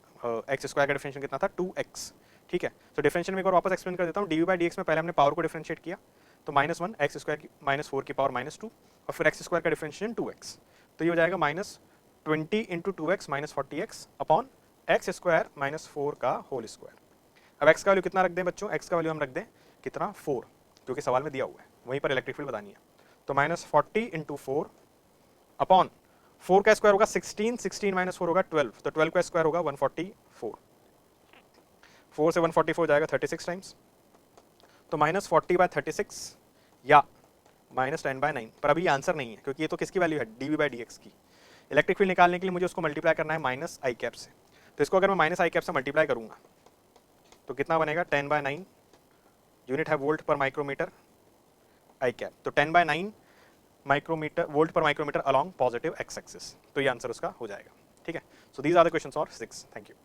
[SPEAKER 3] x² का डिफरेंशियल कितना था 2x। ठीक है, तो डिफरेंशियल में एक बार वापस एक्सप्लेन कर देता हूँ। dv/dx में पहले हमने पावर को डिफरेंशिएट किया, तो -1 x² की -4 की पावर -2, और फिर x² का डिफरेंशियल 2x, तो ये हो जाएगा -20 into 2x -40x upon x² -4 का होल स्क्वायर। अब x का वैल्यू कितना रख दें बच्चों? x का वैल्यू हम रख दें कितना 4, क्योंकि सवाल में दिया हुआ है, वहीं पर इलेक्ट्रिक फील्ड बतानी है। तो -40 इंटू 4 अपॉन 4 का स्क्वायर होगा 16, 16 - 4 होगा 12, तो 12 का स्क्वायर होगा 144, 4 से 144 जाएगा 36 टाइम्स, तो -40/36 या -10/9, पर अभी आंसर नहीं है क्योंकि ये तो किसकी वैल्यू है dv/dx की। इलेक्ट्रिक फील्ड निकालने के लिए मुझे उसको मल्टीप्लाई करना है -i कैप से, तो इसको अगर मैं -i कैप से मल्टीप्लाई करूंगा तो कितना बनेगा 10/9, यूनिट है वोल्ट पर माइक्रोमीटर i कैप, तो 10/9 माइक्रोमीटर वोल्ट पर micrometre along positive x axis, तो ये आंसर उसका हो जाएगा। ठीक है, so these are the questions for 6। Thank you.